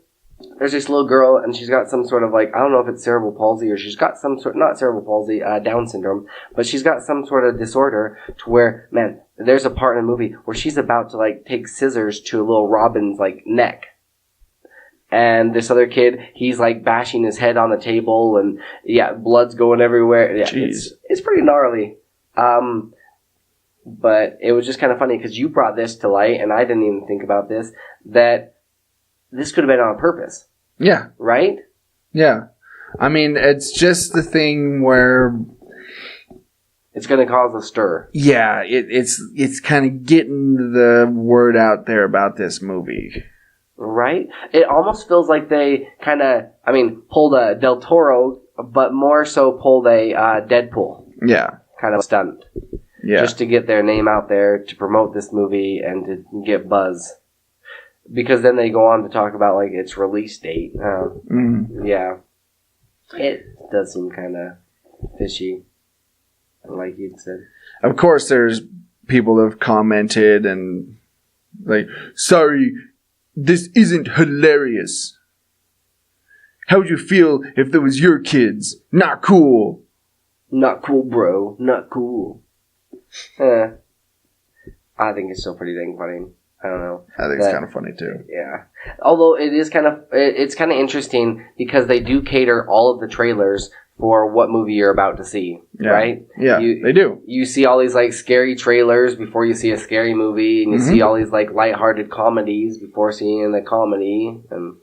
there's this little girl, and she's got some sort of, like, I don't know if it's cerebral palsy, or she's got some sort, not cerebral palsy, Down syndrome, but she's got some sort of disorder to where, man, there's a part in the movie where she's about to, like, take scissors to a little Robin's, like, neck. And this other kid, he's, like, bashing his head on the table, and, yeah, blood's going everywhere. Yeah, it's pretty gnarly. But it was just kind of funny, because you brought this to light, and I didn't even think about this, that this could have been on purpose. Yeah. Right? Yeah. I mean, it's just the thing where... it's going to cause a stir. Yeah, it's kind of getting the word out there about this movie. Right? It almost feels like they kind of, I mean, pulled a Del Toro, but more so pulled a Deadpool. Yeah. Kind of stunt. Yeah. Just to get their name out there, to promote this movie, and to get buzz. Because then they go on to talk about, like, its release date. Yeah. It does seem kind of fishy, like you said. Of course, there's people that have commented and, like, sorry, this isn't hilarious. How would you feel if there was your kids? Not cool. Not cool, bro. Not cool. I think it's still pretty dang funny. I don't know. I think it's kind of funny too. Yeah. Although it is kind of, it's kind of interesting because they do cater all of the trailers for what movie you're about to see, right? Yeah, they do. You see all these like scary trailers before you see a scary movie, and you see all these like lighthearted comedies before seeing the comedy, and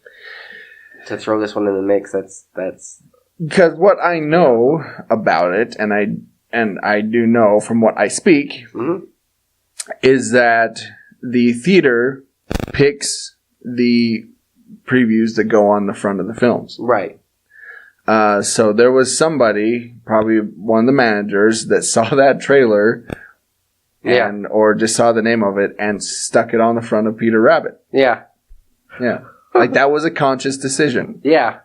to throw this one in the mix, that's because what I know about it, and I do know from what I speak, is that the theater picks the previews that go on the front of the films. Right. So there was somebody, probably one of the managers, that saw that trailer or just saw the name of it and stuck it on the front of Peter Rabbit. Yeah. Yeah. Like that was a conscious decision. Yeah.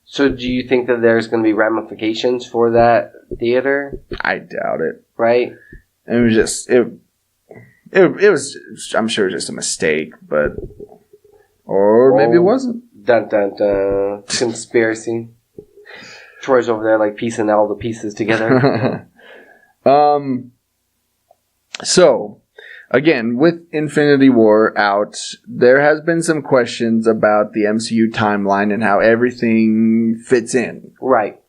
So do you think that there's going to be ramifications for that theater? I doubt it. Right? It was just, it was, I'm sure, just a mistake, but, or maybe it wasn't. Dun dun dun. Conspiracy. Troy's over there like piecing all the pieces together. So, again, with Infinity War out, there has been some questions about the MCU timeline and how everything fits in. Right.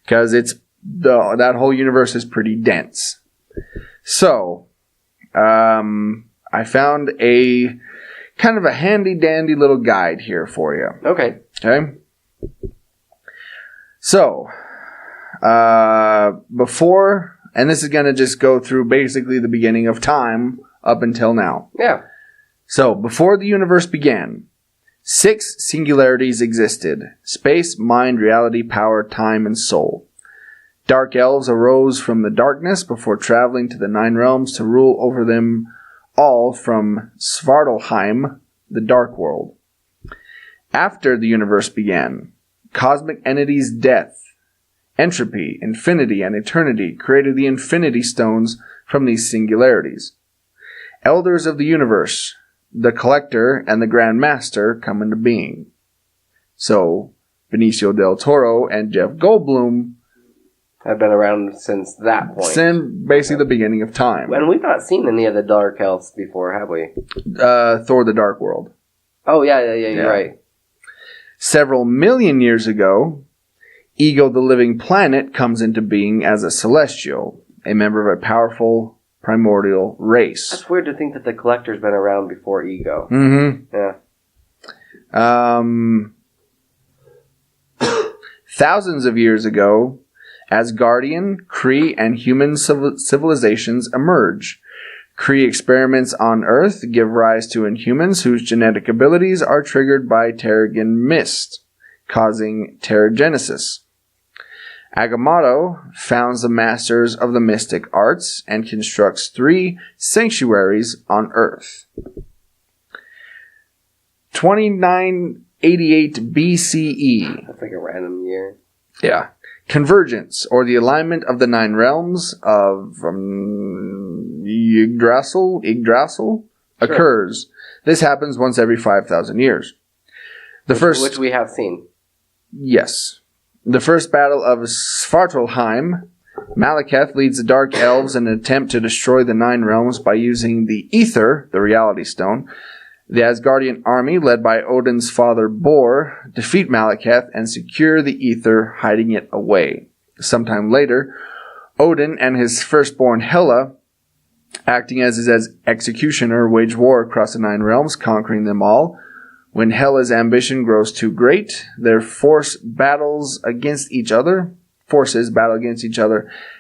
Because that whole universe is pretty dense. So, I found a kind of a handy dandy little guide here for you. Okay. Okay. So, before, and this is going to just go through basically the beginning of time up until now. Yeah. So, before the universe began, 6 singularities existed: space, mind, reality, power, time, and soul. Dark elves arose from the darkness before traveling to the 9 realms to rule over them all from Svartalheim, the Dark World. After the universe began, cosmic entities death, entropy, infinity, and eternity created the Infinity Stones from these singularities. Elders of the universe, the Collector, and the Grand Master come into being. So, Benicio del Toro and Jeff Goldblum have been around since that point. Since basically the beginning of time. And we've not seen any of the Dark Elves before, have we? Thor the Dark World. Oh, yeah, you're right. Several million years ago, Ego the Living Planet comes into being as a celestial, a member of a powerful primordial race. That's weird to think that the Collector's been around before Ego. Mm-hmm. Yeah. Thousands of years ago, Asgardian, Kree, and human civilizations emerge. Kree experiments on Earth give rise to Inhumans whose genetic abilities are triggered by Terrigen mist, causing Terrigenesis. Agamotto founds the Masters of the Mystic Arts and constructs 3 sanctuaries on Earth. 2988 BCE. That's like a random year. Yeah. Convergence, or the alignment of the 9 realms of Yggdrasil occurs. This happens once every 5,000 years. Which we have seen. Yes. The first battle of Svartalheim, Malekith leads the Dark Elves in an attempt to destroy the 9 realms by using the Ether, the Reality Stone. The Asgardian army, led by Odin's father Bor, defeat Malekith and secure the Ether, hiding it away. Sometime later, Odin and his firstborn Hela, acting as his executioner, wage war across the 9 realms, conquering them all. When Hela's ambition grows too great, their forces battle against each other,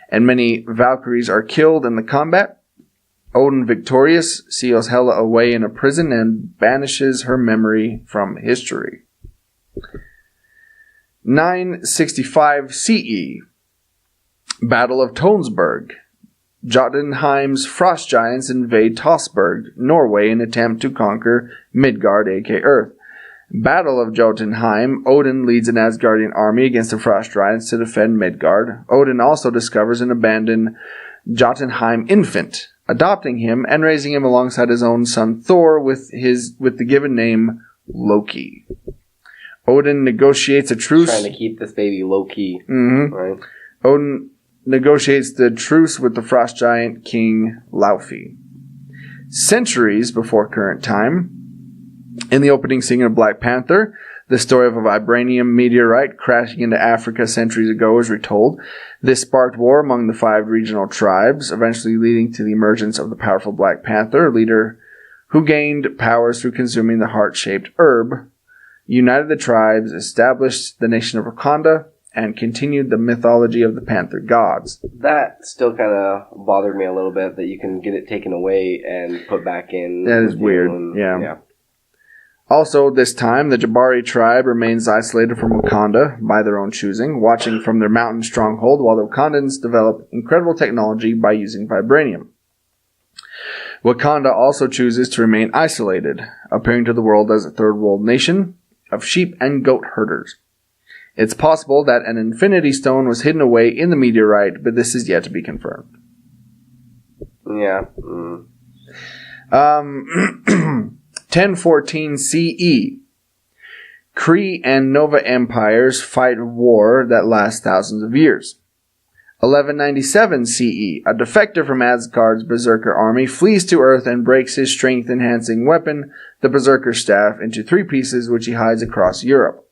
and many Valkyries are killed in the combat. Odin, victorious, seals Hela away in a prison and banishes her memory from history. 965 CE. Battle of Tonsberg. Jotunheim's frost giants invade Tosberg, Norway, in an attempt to conquer Midgard, aka Earth. Battle of Jotunheim. Odin leads an Asgardian army against the frost giants to defend Midgard. Odin also discovers an abandoned Jotunheim infant, adopting him and raising him alongside his own son Thor with the given name Loki. Odin negotiates a truce. Trying to keep this baby low key. Mm-hmm. Right? Odin negotiates the truce with the frost giant king Laufey. Centuries before current time, in the opening scene of Black Panther, the story of a vibranium meteorite crashing into Africa centuries ago is retold. This sparked war among the 5 regional tribes, eventually leading to the emergence of the powerful Black Panther, a leader who gained powers through consuming the heart-shaped herb, united the tribes, established the nation of Wakanda, and continued the mythology of the Panther gods. That still kind of bothered me a little bit, that you can get it taken away and put back in. That is weird, yeah. Also, this time, the Jabari tribe remains isolated from Wakanda by their own choosing, watching from their mountain stronghold while the Wakandans develop incredible technology by using vibranium. Wakanda also chooses to remain isolated, appearing to the world as a third world nation of sheep and goat herders. It's possible that an Infinity Stone was hidden away in the meteorite, but this is yet to be confirmed. Yeah. 1014 CE. Kree and Nova empires fight a war that lasts thousands of years. 1197 CE. A defector from Asgard's Berserker army flees to Earth and breaks his strength-enhancing weapon, the Berserker Staff, into 3 pieces, which he hides across Europe.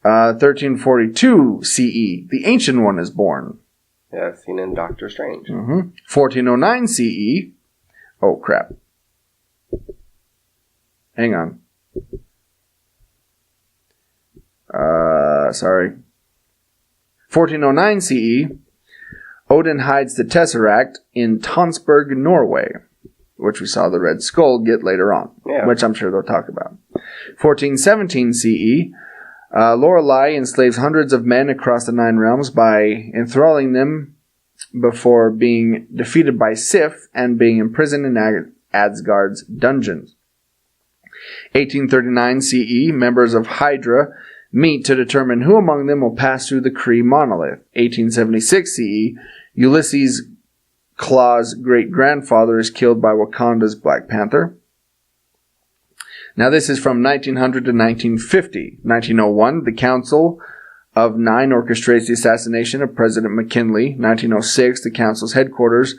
1342 CE. The Ancient One is born. Yeah, seen in Doctor Strange. 1409 CE. Oh, crap. Hang on. Sorry. 1409 CE. Odin hides the Tesseract in Tonsberg, Norway, which we saw the Red Skull get later on, which I'm sure they'll talk about. 1417 CE. Lorelei enslaves hundreds of men across the 9 realms by enthralling them before being defeated by Sif and being imprisoned in Asgard's dungeons. 1839 CE, members of Hydra meet to determine who among them will pass through the Kree monolith. 1876 CE, Ulysses Klaue's great-grandfather is killed by Wakanda's Black Panther. Now this is from 1900 to 1950. 1901, the Council of 9 orchestrates the assassination of President McKinley. 1906, the Council's headquarters,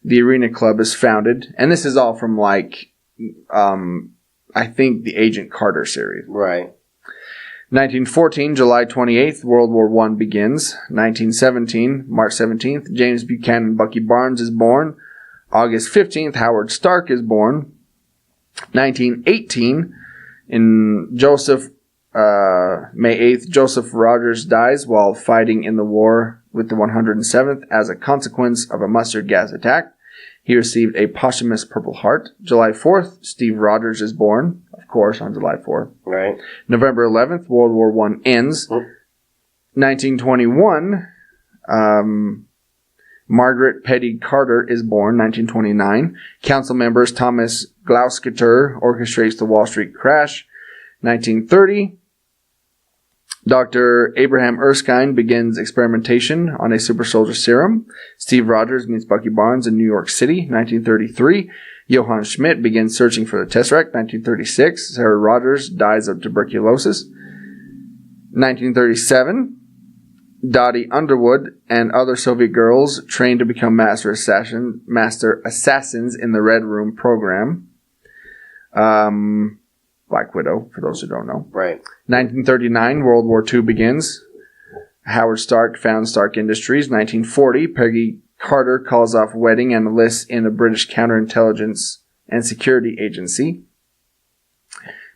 the Arena Club, is founded. And this is all from I think the Agent Carter series. Right. 1914, July 28th, World War I begins. 1917, March 17th, James Buchanan Bucky Barnes is born. August 15th, Howard Stark is born. 1918, in May 8th, Joseph Rogers dies while fighting in the war with the 107th as a consequence of a mustard gas attack. He received a posthumous Purple Heart. July 4th, Steve Rogers is born, of course, on July 4th. Right. November 11th, World War I ends. 1921, Margaret Petty Carter is born. 1929. Council members Thomas Gloucester orchestrates the Wall Street crash. 1930. Dr. Abraham Erskine begins experimentation on a super soldier serum. Steve Rogers meets Bucky Barnes in New York City. 1933. Johann Schmidt begins searching for the Tesseract. 1936. Sarah Rogers dies of tuberculosis. 1937. Dottie Underwood and other Soviet girls trained to become master assassins in the Red Room program. Black Widow, for those who don't know. Right. 1939, World War II begins. Howard Stark founds Stark Industries. 1940, Peggy Carter calls off wedding and enlists in the British Counterintelligence and Security Agency.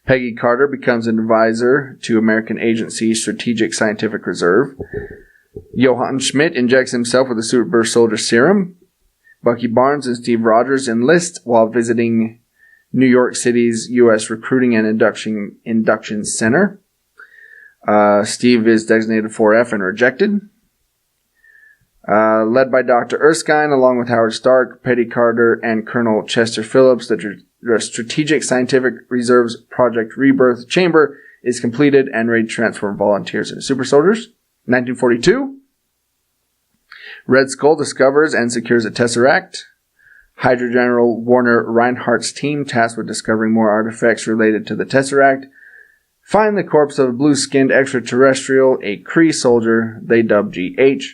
Peggy Carter becomes an advisor to American Agency Strategic Scientific Reserve. Johann Schmidt injects himself with a super soldier serum. Bucky Barnes and Steve Rogers enlist while visiting New York City's U.S. Recruiting and Induction Center. Steve is designated 4F and rejected. Led by Dr. Erskine, along with Howard Stark, Petty Carter, and Colonel Chester Phillips, the Strategic Scientific Reserve's Project Rebirth Chamber is completed and ready to transform volunteers into super soldiers. 1942, Red Skull discovers and secures a Tesseract. Hydra General Warner Reinhardt's team, tasked with discovering more artifacts related to the Tesseract, find the corpse of a blue-skinned extraterrestrial, a Kree soldier they dub GH.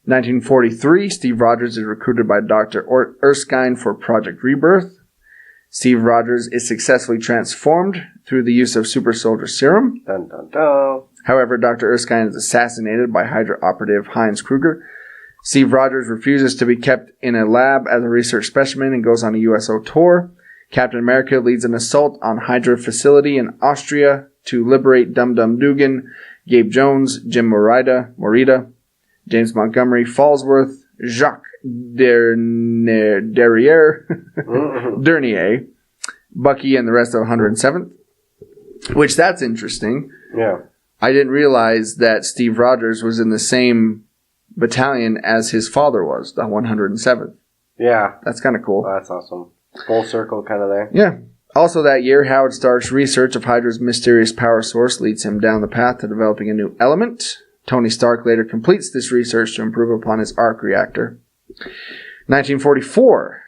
1943, Steve Rogers is recruited by Dr. Erskine for Project Rebirth. Steve Rogers is successfully transformed through the use of super soldier serum. Dun, dun, dun. However, Dr. Erskine is assassinated by Hydra operative Heinz Kruger. Steve Rogers refuses to be kept in a lab as a research specimen and goes on a USO tour. Captain America leads an assault on Hydra facility in Austria to liberate Dum Dum Dugan, Gabe Jones, Jim Morita, James Montgomery, Fallsworth, Jacques Dernier, Bucky, and the rest of 107th. Which, that's interesting. Yeah. I didn't realize that Steve Rogers was in the same battalion as his father was, the 107th. Yeah. That's kind of cool. Oh, that's awesome. Full circle kind of there. Yeah. Also that year, Howard Stark's research of Hydra's mysterious power source leads him down the path to developing a new element. Tony Stark later completes this research to improve upon his arc reactor. 1944.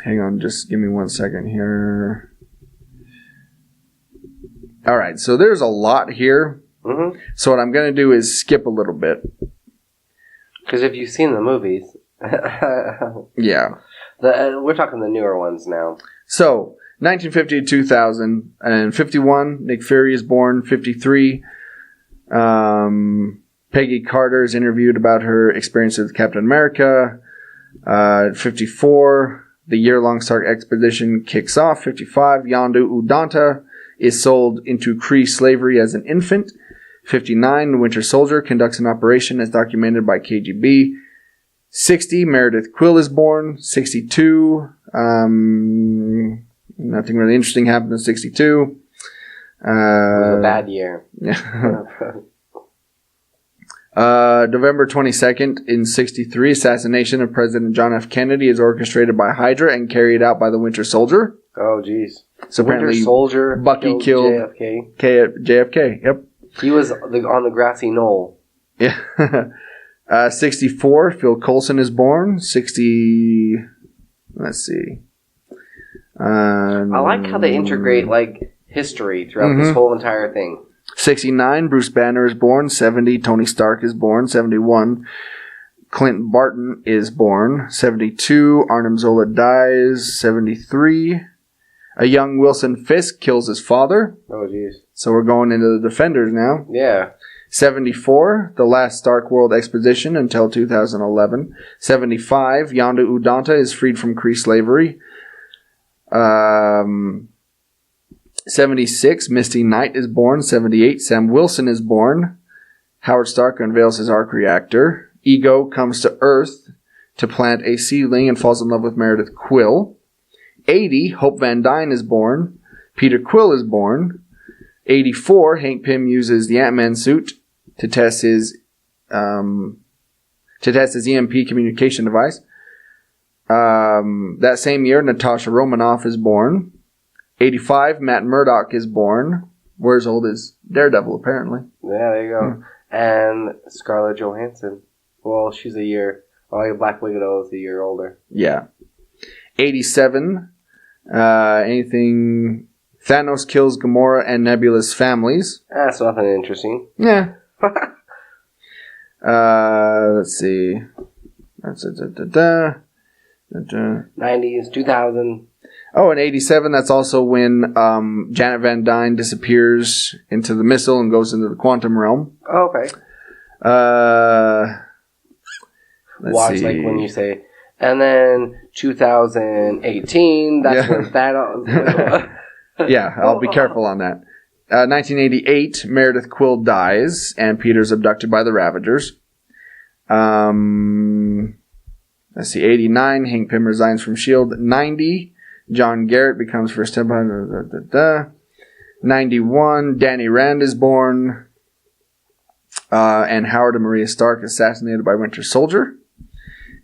Hang on, just give me 1 second here. All right, so there's a lot here. Mm-hmm. So what I'm going to do is skip a little bit. Because if you've seen the movies... Yeah. We're talking the newer ones now. So, 1950 to 2000, and 51, Nick Fury is born. 53, Peggy Carter is interviewed about her experience with Captain America. 54, the year-long Stark expedition kicks off. 55, Yondu Udanta is sold into Kree slavery as an infant. 59, the Winter Soldier conducts an operation as documented by KGB. 60, Meredith Quill is born. 62, nothing really interesting happened in 62. It was a bad year. Yeah. November 22nd, in 63, assassination of President John F. Kennedy is orchestrated by Hydra and carried out by the Winter Soldier. Oh, jeez. So apparently, Winter Soldier Bucky killed JFK. Yep. He was on the grassy knoll. Yeah. 64, Phil Coulson is born. 60, let's see. I like how they integrate, history throughout this whole entire thing. 69, Bruce Banner is born. 70, Tony Stark is born. 71, Clint Barton is born. 72, Arnim Zola dies. 73, a young Wilson Fisk kills his father. Oh, jeez. So we're going into the Defenders now. Yeah. 74, the last Stark World Exposition until 2011. 75, Yondu Udanta is freed from Kree slavery. 76, Misty Knight is born. 78, Sam Wilson is born. Howard Stark unveils his arc reactor. Ego comes to Earth to plant a seedling and falls in love with Meredith Quill. 80, Hope Van Dyne is born. Peter Quill is born. '84, Hank Pym uses the Ant-Man suit to test his EMP communication device. That same year, Natasha Romanoff is born. '85, Matt Murdock is born. We're as old as Daredevil, apparently. Yeah, there you go. And Scarlett Johansson. Well, she's a year. Black Widow is a year older. Yeah. '87, anything... Thanos kills Gamora and Nebula's families. That's nothing interesting. Yeah. Let's see. That's 90s, 2000. Oh, in '87, that's also when Janet Van Dyne disappears into the missile and goes into the quantum realm. Oh, okay. Let's see. Like when you say, and then 2018, that's when Thanos... Yeah, I'll be careful on that. 1988, Meredith Quill dies, and Peter's abducted by the Ravagers. Let's see, '89, Hank Pym resigns from S.H.I.E.L.D. '90, John Garrett becomes first step. 91, Danny Rand is born, and Howard and Maria Stark assassinated by Winter Soldier.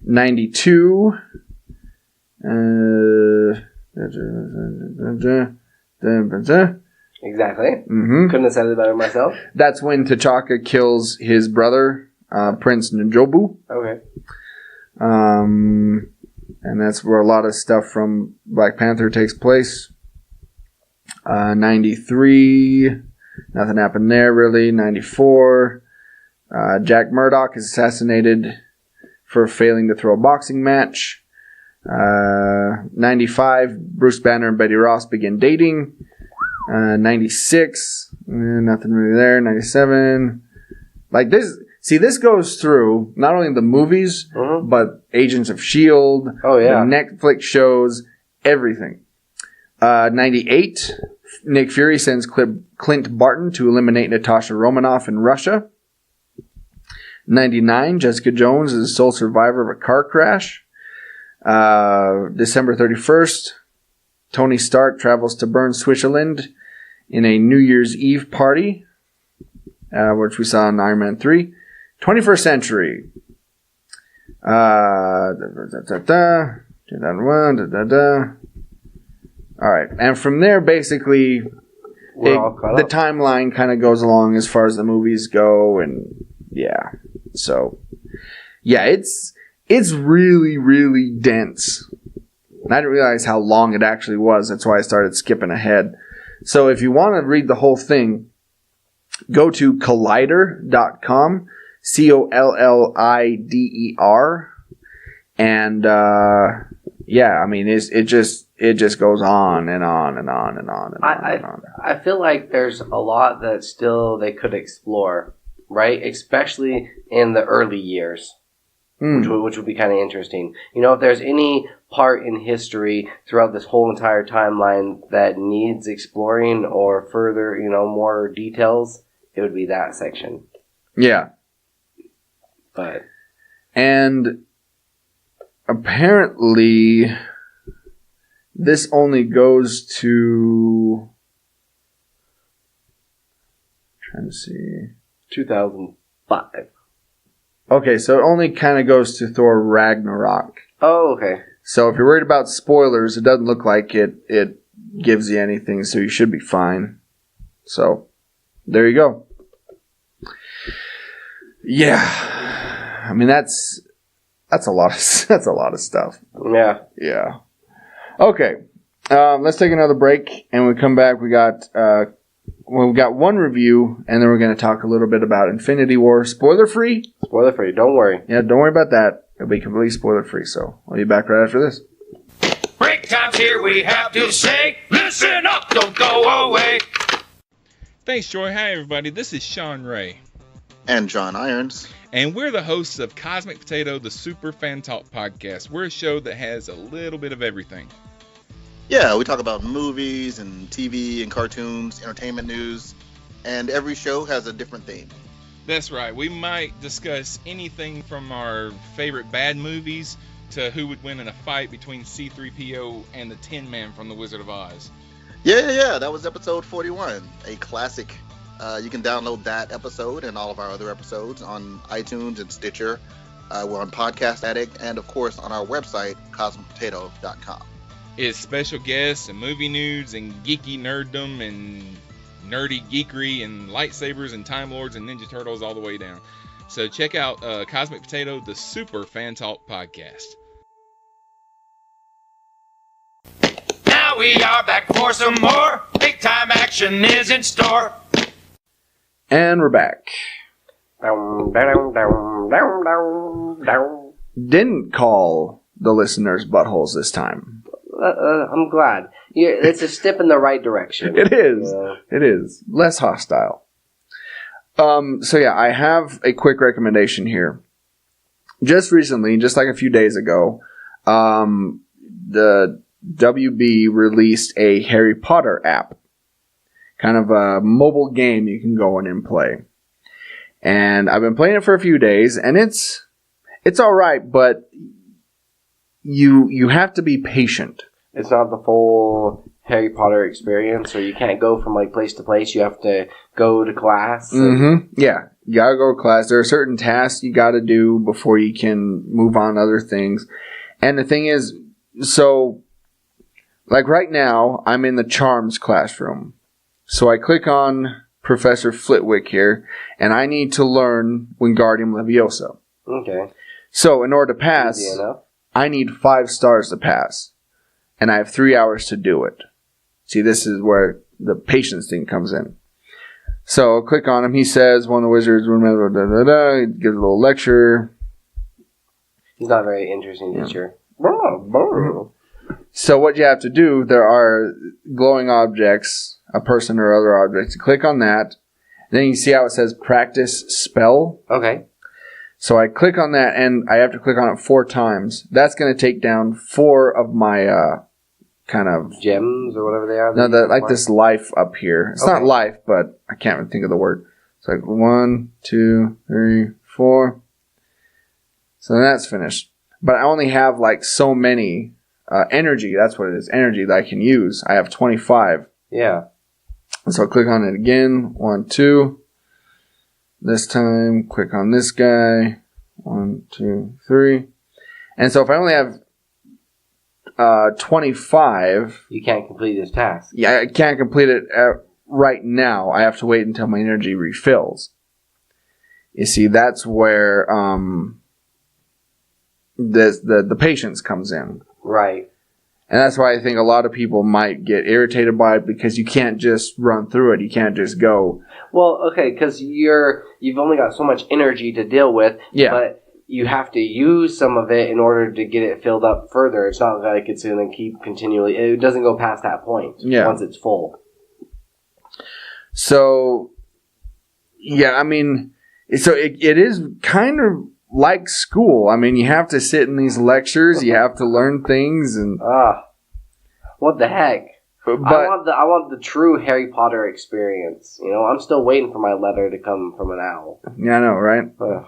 92, Exactly. Mm-hmm. Couldn't have said it better myself. That's when T'Chaka kills his brother, Prince Njobu. Okay. And that's where a lot of stuff from Black Panther takes place. 93, nothing happened there really. 94, Jack Murdoch is assassinated for failing to throw a boxing match. 95, Bruce Banner and Betty Ross begin dating. 96, nothing really there. 97, like this. See, this goes through not only the movies, but Agents of S.H.I.E.L.D., oh, yeah, the Netflix shows, everything. 98, Nick Fury sends Clint Barton to eliminate Natasha Romanoff in Russia. 99, Jessica Jones is the sole survivor of a car crash. December 31st, Tony Stark travels to Bern, Switzerland in a New Year's Eve party, which we saw in Iron Man 3. 21st Century. 2001. Alright, and from there, basically, the timeline kind of goes along as far as the movies go, and yeah. So, yeah, it's really, really dense. And I didn't realize how long it actually was. That's why I started skipping ahead. So if you want to read the whole thing, go to collider.com, COLLIDER. And, yeah, I mean, it just goes on and on and on and on and on and on. I feel like there's a lot that still they could explore, right? Especially in the early years. Which would be kind of interesting. You know, if there's any part in history throughout this whole entire timeline that needs exploring or further, more details, it would be that section. Yeah. But. And apparently, this only goes to... trying to see... 2005. Okay, so it only kind of goes to Thor Ragnarok. Oh, okay. So if you're worried about spoilers, it doesn't look like it gives you anything, so you should be fine. So, there you go. Yeah. I mean, that's a lot of stuff. Yeah. Yeah. Okay. Let's take another break, and when we come back, we got one review, and then we're going to talk a little bit about Infinity War. Spoiler-free? Spoiler-free, don't worry. Yeah, don't worry about that. It'll be completely spoiler-free, so I'll be back right after this. Break time's here, we have to say, listen up, don't go away. Thanks, Joy. Hi, everybody. This is Sean Ray. And John Irons. And we're the hosts of Cosmic Potato, the Super Fan Talk podcast. We're a show that has a little bit of everything. Yeah, we talk about movies and TV and cartoons, entertainment news, and every show has a different theme. That's right. We might discuss anything from our favorite bad movies to who would win in a fight between C-3PO and the Tin Man from The Wizard of Oz. Yeah. That was episode 41, a classic. You can download that episode and all of our other episodes on iTunes and Stitcher. We're on Podcast Addict and, of course, on our website, cosmicpotato.com. It's special guests and movie news and geeky nerddom and nerdy geekery and lightsabers and Time Lords and Ninja Turtles all the way down. So check out Cosmic Potato, the Super Fan Talk podcast. Now we are back for some more. Big time action is in store. And we're back. Didn't call the listeners buttholes this time. I'm glad. It's a step in the right direction. It is. It is. Less hostile. So yeah, I have a quick recommendation here. Just recently, just like a few days ago, the WB released a Harry Potter app. Kind of a mobile game you can go in and play. And I've been playing it for a few days, and it's alright, but you have to be patient. It's not the full Harry Potter experience, or you can't go from like place to place. You have to go to class. Yeah, you gotta go to class. There are certain tasks you gotta do before you can move on to other things. And the thing is, so like right now, I'm in the Charms classroom. So I click on Professor Flitwick here, and I need to learn Wingardium Leviosa. Okay. So in order to pass, Easy enough. I need 5 stars to pass. And I have 3 hours to do it. See, this is where the patience thing comes in. So I'll click on him. He says, one of the wizards, he gives a little lecture. He's not a very interesting teacher. So what you have to do, there are glowing objects, a person or other objects. You click on that. Then you see how it says practice spell. Okay. So I click on that, and I have to click on it 4 times. That's going to take down 4 of my kind of gems or whatever they are. No, like this life up here. It's not life, but I can't even think of the word. It's like 1, 2, 3, 4. So then that's finished. But I only have like so many energy. That's what it is. Energy that I can use. I have 25. Yeah. And so I click on it again. 1, 2. This time, click on this guy. 1, 2, 3. And so if I only have 25... You can't complete this task. Yeah, I can't complete it right now. I have to wait until my energy refills. You see, that's where the patience comes in. Right. And that's why I think a lot of people might get irritated by it, because you can't just run through it. You can't just go. Well, okay, because you've only got so much energy to deal with. Yeah. But you have to use some of it in order to get it filled up further. It's not like it's going to keep continually. It doesn't go past that point. Yeah. Once it's full. So, yeah, I mean, so it is kind of like school. I mean, you have to sit in these lectures. You have to learn things, and what the heck? But I want the true Harry Potter experience. You know, I'm still waiting for my letter to come from an owl. Yeah, I know, right? Ugh.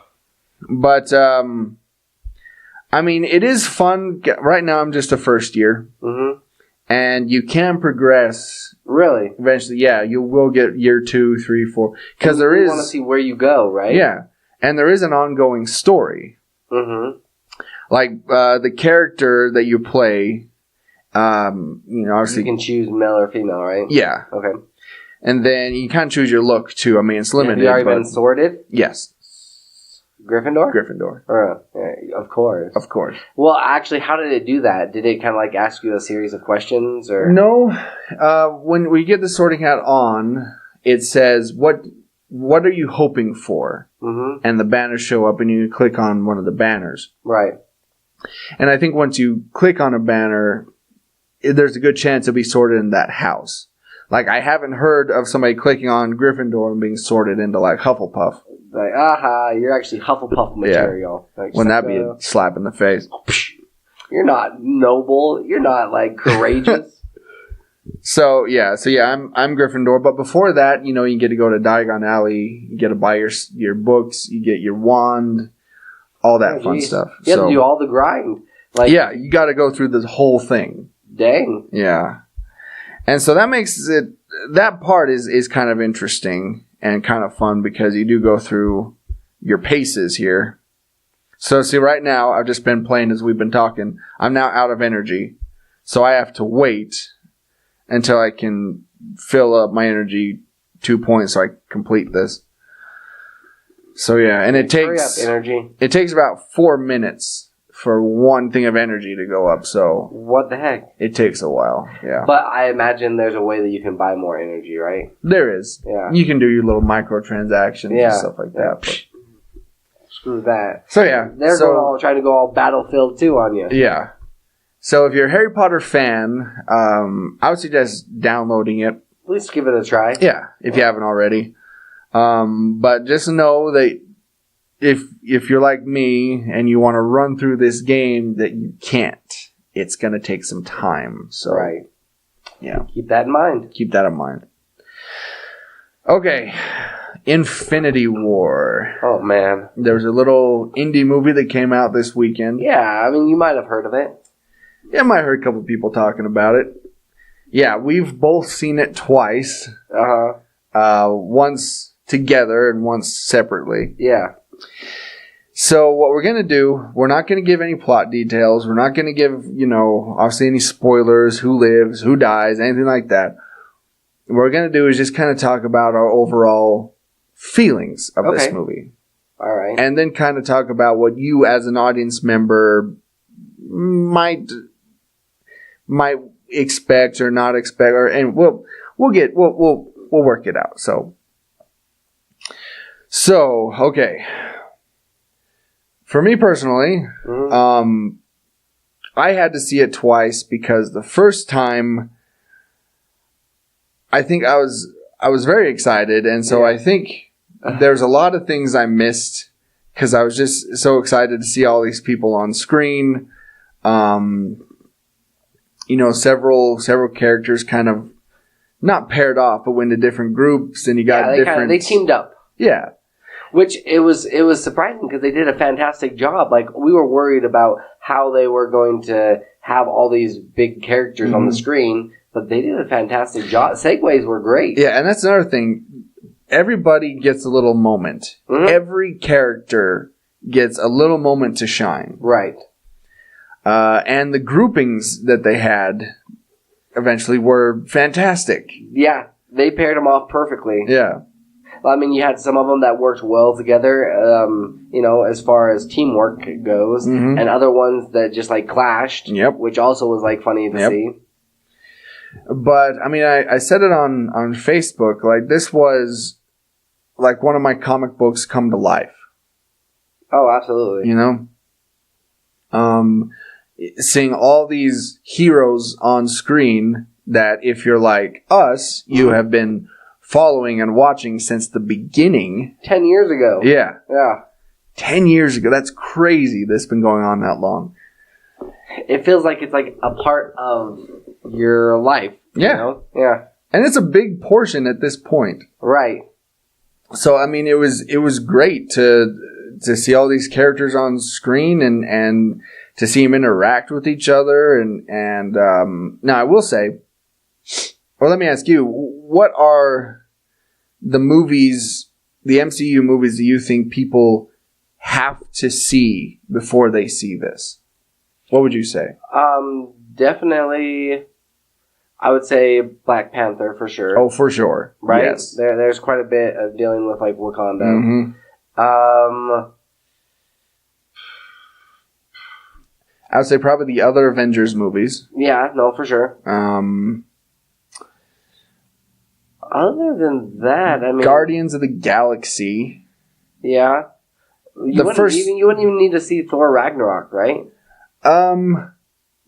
But I mean, it is fun. Right now, I'm just a first year, and you can progress. Really? Eventually, yeah, you will get year 2, 3, 4, because there is. You want to see where you go, right? Yeah. And there is an ongoing story. Like, the character that you play, obviously. You can choose male or female, right? Yeah. Okay. And then you can choose your look, too. I mean, it's limited. Have you already been sorted? Yes. Gryffindor? Gryffindor. Yeah, of course. Of course. Well, actually, how did it do that? Did it kind of like ask you a series of questions, or? No. When we get the sorting hat on, it says, what are you hoping for? And the banners show up, and you click on one of the banners. Right. And I think once you click on a banner, there's a good chance it'll be sorted in that house. Like, I haven't heard of somebody clicking on Gryffindor and being sorted into, like, Hufflepuff. Like, you're actually Hufflepuff material. Yeah. Wouldn't that be a slap in the face? You're not noble. You're not, like, courageous. So I'm Gryffindor. But before that, you get to go to Diagon Alley. You get to buy your books. You get your wand. All that fun stuff. You have to do all the grind. Like, yeah, you got to go through this whole thing. Dang. Yeah. And so that makes it, that part is kind of interesting and kind of fun because you do go through your paces here. So see, right now, I've just been playing as we've been talking. I'm now out of energy. So I have to wait until I can fill up my energy 2 points so I complete this. So yeah, and it takes energy. It takes about 4 minutes for one thing of energy to go up. So what the heck? It takes a while. Yeah. But I imagine there's a way that you can buy more energy, right? There is. Yeah. You can do your little microtransactions and stuff like that. But. Screw that. So yeah, they're trying to go all Battlefield 2 on you. Yeah. So if you're a Harry Potter fan, I would suggest downloading it. At least give it a try. Yeah, if you haven't already. But just know that if you're like me and you want to run through this game, that you can't. It's going to take some time. So right. Yeah. Keep that in mind. Keep that in mind. Okay. Infinity War. Oh, man. There was a little indie movie that came out this weekend. Yeah, I mean, you might have heard of it. Yeah, I might have heard a couple of people talking about it. Yeah, we've both seen it twice. Once together and once separately. Yeah. So what we're going to do, we're not going to give any plot details. We're not going to give, obviously any spoilers, who lives, who dies, anything like that. What we're going to do is just kind of talk about our overall feelings of this movie. All right. And then kind of talk about what you as an audience member might expect or not expect, and we'll work it out. So okay. For me personally, I had to see it twice because the first time, I think I was very excited, and so I think there's a lot of things I missed because I was just so excited to see all these people on screen. Several characters kind of not paired off, but went to different groups, and you got they teamed up. Yeah. Which it was surprising because they did a fantastic job. Like, we were worried about how they were going to have all these big characters on the screen, but they did a fantastic job. Segues were great. Yeah, and that's another thing. Everybody gets a little moment. Every character gets a little moment to shine. Right. And the groupings that they had eventually were fantastic. Yeah, they paired them off perfectly. Yeah. I mean, you had some of them that worked well together, as far as teamwork goes, and other ones that just, clashed, which also was, funny to see. But, I mean, I said it on Facebook, this was, one of my comic books come to life. Oh, absolutely. Seeing all these heroes on screen that if you're like us, you have been following and watching since the beginning. 10 years ago. Yeah. Yeah. 10 years ago. That's crazy that's been going on that long. It feels like it's a part of your life. Yeah. Yeah. And it's a big portion at this point. Right. So, I mean, it was great to see all these characters on screen and to see them interact with each other. And now I will say, or let me ask you, what are the movies, the MCU movies that you think people have to see before they see this? What would you say? Definitely, I would say Black Panther for sure. Oh, for sure. Right? Yes. There's quite a bit of dealing with Wakanda. Mm-hmm. I would say probably the other Avengers movies. Yeah, no, for sure. Other than that, I mean, Guardians of the Galaxy. Yeah. You wouldn't even need to see Thor Ragnarok, right? I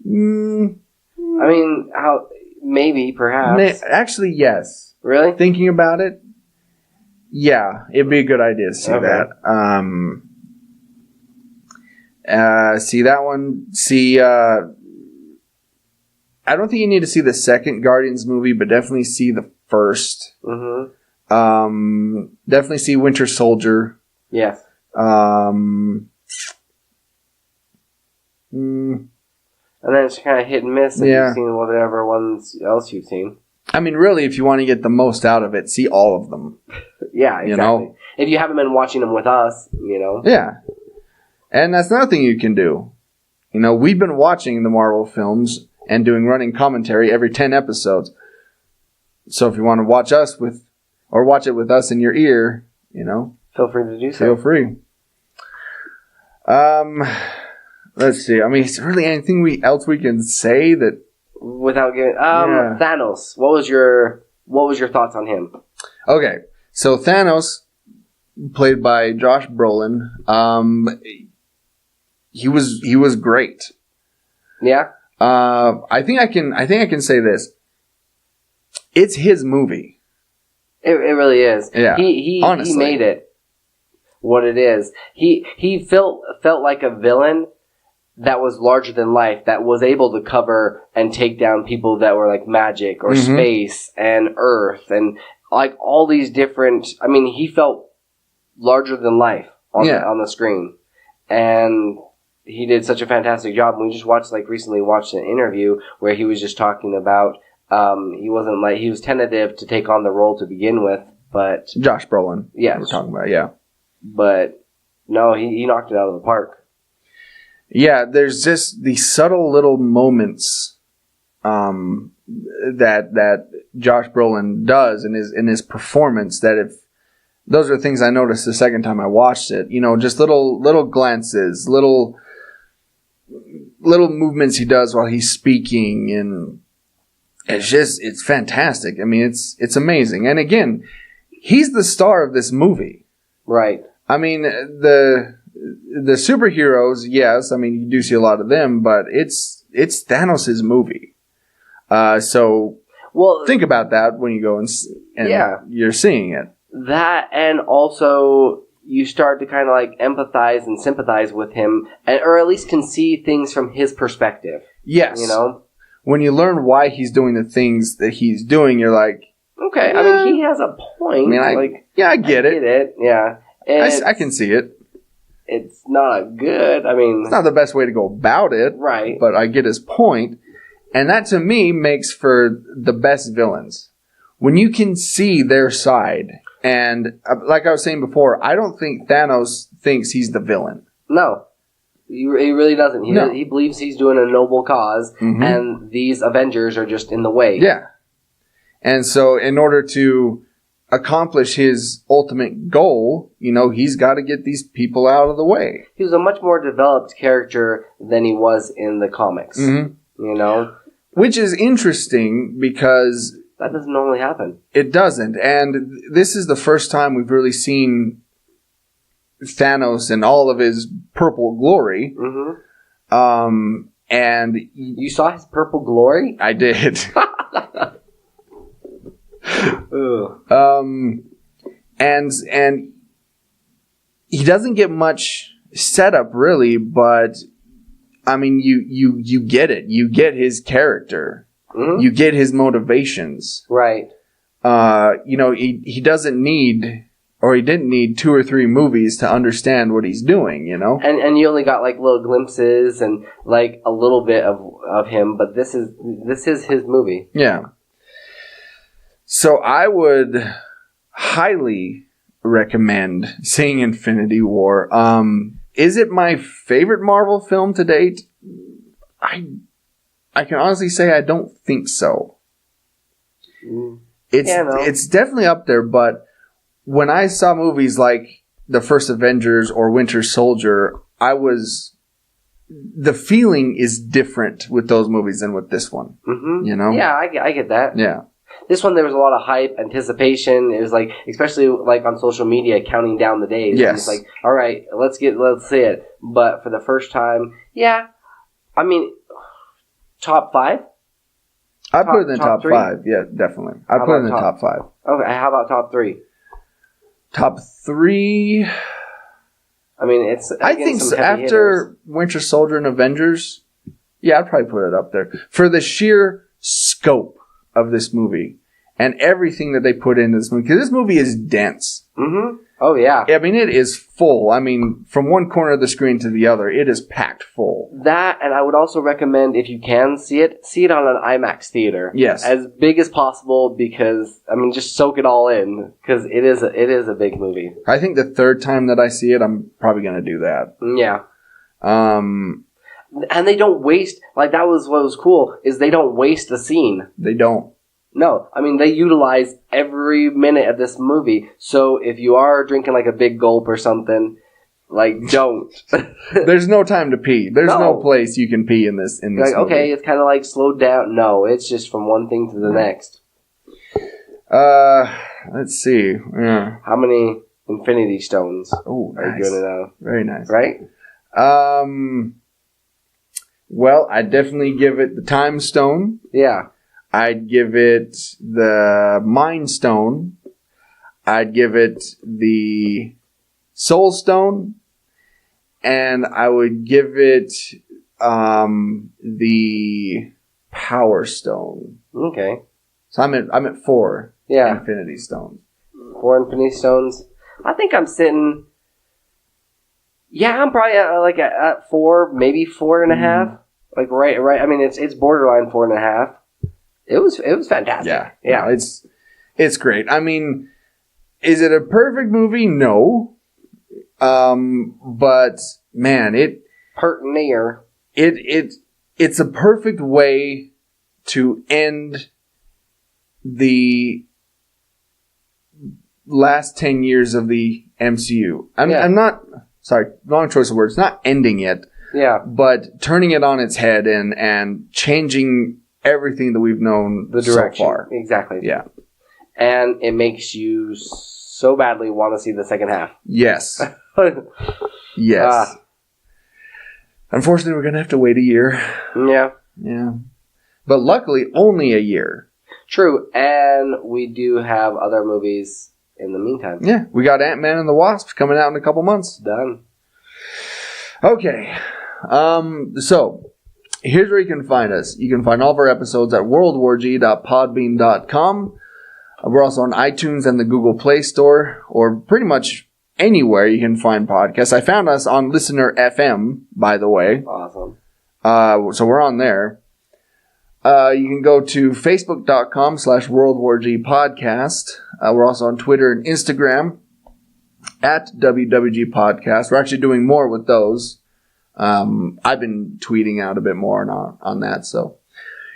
mean, maybe, perhaps. Actually, yes. Really? Thinking about it, yeah, it'd be a good idea to see that. See that one. See, I don't think you need to see the second Guardians movie, but definitely see the first. Definitely see Winter Soldier. Yes. And then it's kind of hit and miss if you've seen whatever ones else you've seen. I mean, really, if you want to get the most out of it, see all of them. Yeah, exactly. You know? If you haven't been watching them with us, you know. Yeah. And that's another thing you can do. You know, we've been watching the Marvel films and doing running commentary every 10 episodes. So if you want to watch us watch it with us in your ear, you know, feel free to do so. Feel free. Let's see. I mean, is there really anything else we can say that without getting Thanos? What was your thoughts on him? Okay, so Thanos, played by Josh Brolin, he was great. Yeah. I think I can say this. It's his movie. It really is. Yeah. He made it what it is. He felt like a villain that was larger than life, that was able to cover and take down people that were like magic or space and earth and like all these different. I mean, he felt larger than life on the screen, and he did such a fantastic job. We just recently watched an interview where he was just talking about he was tentative to take on the role to begin with, but Josh Brolin. Yes, we're talking about, yeah. But no, he knocked it out of the park. Yeah, there's just these subtle little moments that Josh Brolin does in his performance that those are things I noticed the second time I watched it. You know, just little glances, little movements he does while he's speaking, and it's fantastic. I mean, it's amazing. And again, he's the star of this movie. Right. I mean, the superheroes, yes, I mean, you do see a lot of them, but it's Thanos' movie. So think about that when you go and you're seeing it. That, and also you start to kind of like empathize and sympathize with him, or at least can see things from his perspective. Yes. You know? When you learn why he's doing the things that he's doing, you're like, okay, I mean, he has a point. I mean, I get it. Yeah. I can see it. It's not good. I mean, it's not the best way to go about it. Right. But I get his point. And that to me makes for the best villains. When you can see their side. And like I was saying before, I don't think Thanos thinks he's the villain. No. He really doesn't. He believes he's doing a noble cause, and these Avengers are just in the way. Yeah. And so in order to accomplish his ultimate goal, you know, he's got to get these people out of the way. He was a much more developed character than he was in the comics. You know? Which is interesting because that doesn't normally happen. It doesn't. And this is the first time we've really seen Thanos in all of his purple glory. And you saw his purple glory? I did. And he doesn't get much setup really, but I mean, you get it. You get his character. You get his motivations. Right. You know, he doesn't need, or he didn't need 2 or 3 movies to understand what he's doing, you know? And you only got like little glimpses and like a little bit of him, but this is his movie. Yeah. So I would highly recommend seeing Infinity War. Is it my favorite Marvel film to date? I can honestly say I don't think so. It's definitely up there, but when I saw movies like the first Avengers or Winter Soldier, the feeling is different with those movies than with this one. You know? Yeah, I get that. Yeah. This one, there was a lot of hype, anticipation. It was like, especially like on social media, counting down the days. Yes. It's like, all right, let's see it. But for the first time, yeah, I mean, top 5? I'd put it in the top 5. Yeah, definitely. I'd put it in the top 5. Okay, how about top 3? Top 3? I mean, it's. I think after Winter Soldier and Avengers, yeah, I'd probably put it up there. For the sheer scope of this movie and everything that they put into this movie, because this movie is dense. Oh, yeah. I mean, it is full. I mean, from one corner of the screen to the other, it is packed full. That, and I would also recommend, if you can see it on an IMAX theater. Yes. As big as possible, because, I mean, just soak it all in, because it is a big movie. I think the third time that I see it, I'm probably going to do that. Yeah. And they don't waste, like, that was what was cool, is they don't waste a scene. They don't. No, I mean, they utilize every minute of this movie. So if you are drinking like a big gulp or something, like, don't. There's no time to pee. There's no place you can pee in this like, movie. okay, it's kind of like slowed down. No, it's just from one thing to the next. Let's see. Yeah. How many Infinity Stones are you going to know? Very nice. Right? Well, I'd definitely give it the Time Stone. Yeah. I'd give it the Mind Stone. I'd give it the Soul Stone. And I would give it the Power Stone. Okay. So I'm at 4 Infinity Stones. 4 Infinity Stones. I think I'm sitting... Yeah, I'm probably at 4, maybe 4.5. Like right. I mean, it's borderline 4.5. It was fantastic. Yeah. It's great. I mean, is it a perfect movie? No. But man, it's a perfect way to end the last 10 years of the MCU. I'm not, sorry, wrong choice of words, not ending it. Yeah. But turning it on its head and changing everything that we've known so far. Exactly. Yeah. And it makes you so badly want to see the second half. Yes. Yes. Unfortunately, we're going to have to wait a year. Yeah. Yeah. But luckily, only a year. True. And we do have other movies in the meantime. Yeah. We got Ant-Man and the Wasp coming out in a couple months. Done. Okay. So, here's where you can find us. You can find all of our episodes at worldwarg.podbean.com. We're also on iTunes and the Google Play Store, or pretty much anywhere you can find podcasts. I found us on Listener FM, by the way. Awesome. So we're on there. You can go to facebook.com/worldwargpodcast. We're also on Twitter and Instagram at WWG Podcast. We're actually doing more with those. I've been tweeting out a bit more on that. So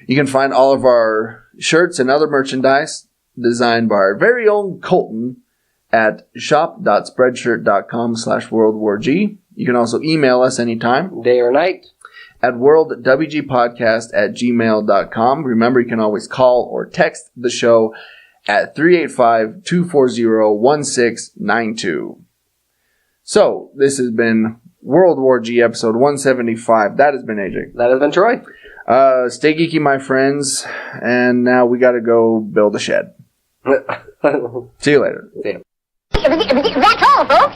you can find all of our shirts and other merchandise designed by our very own Colton at shop.spreadshirt.com/worldwarg. You can also email us anytime, day or night, at worldwgpodcast@gmail.com. Remember, you can always call or text the show at 385-240-1692. So, this has been World War G episode 175. That has been AJ. That has been Troy. Stay geeky, my friends. And now we got to go build a shed. See you later. See you. That's all, folks.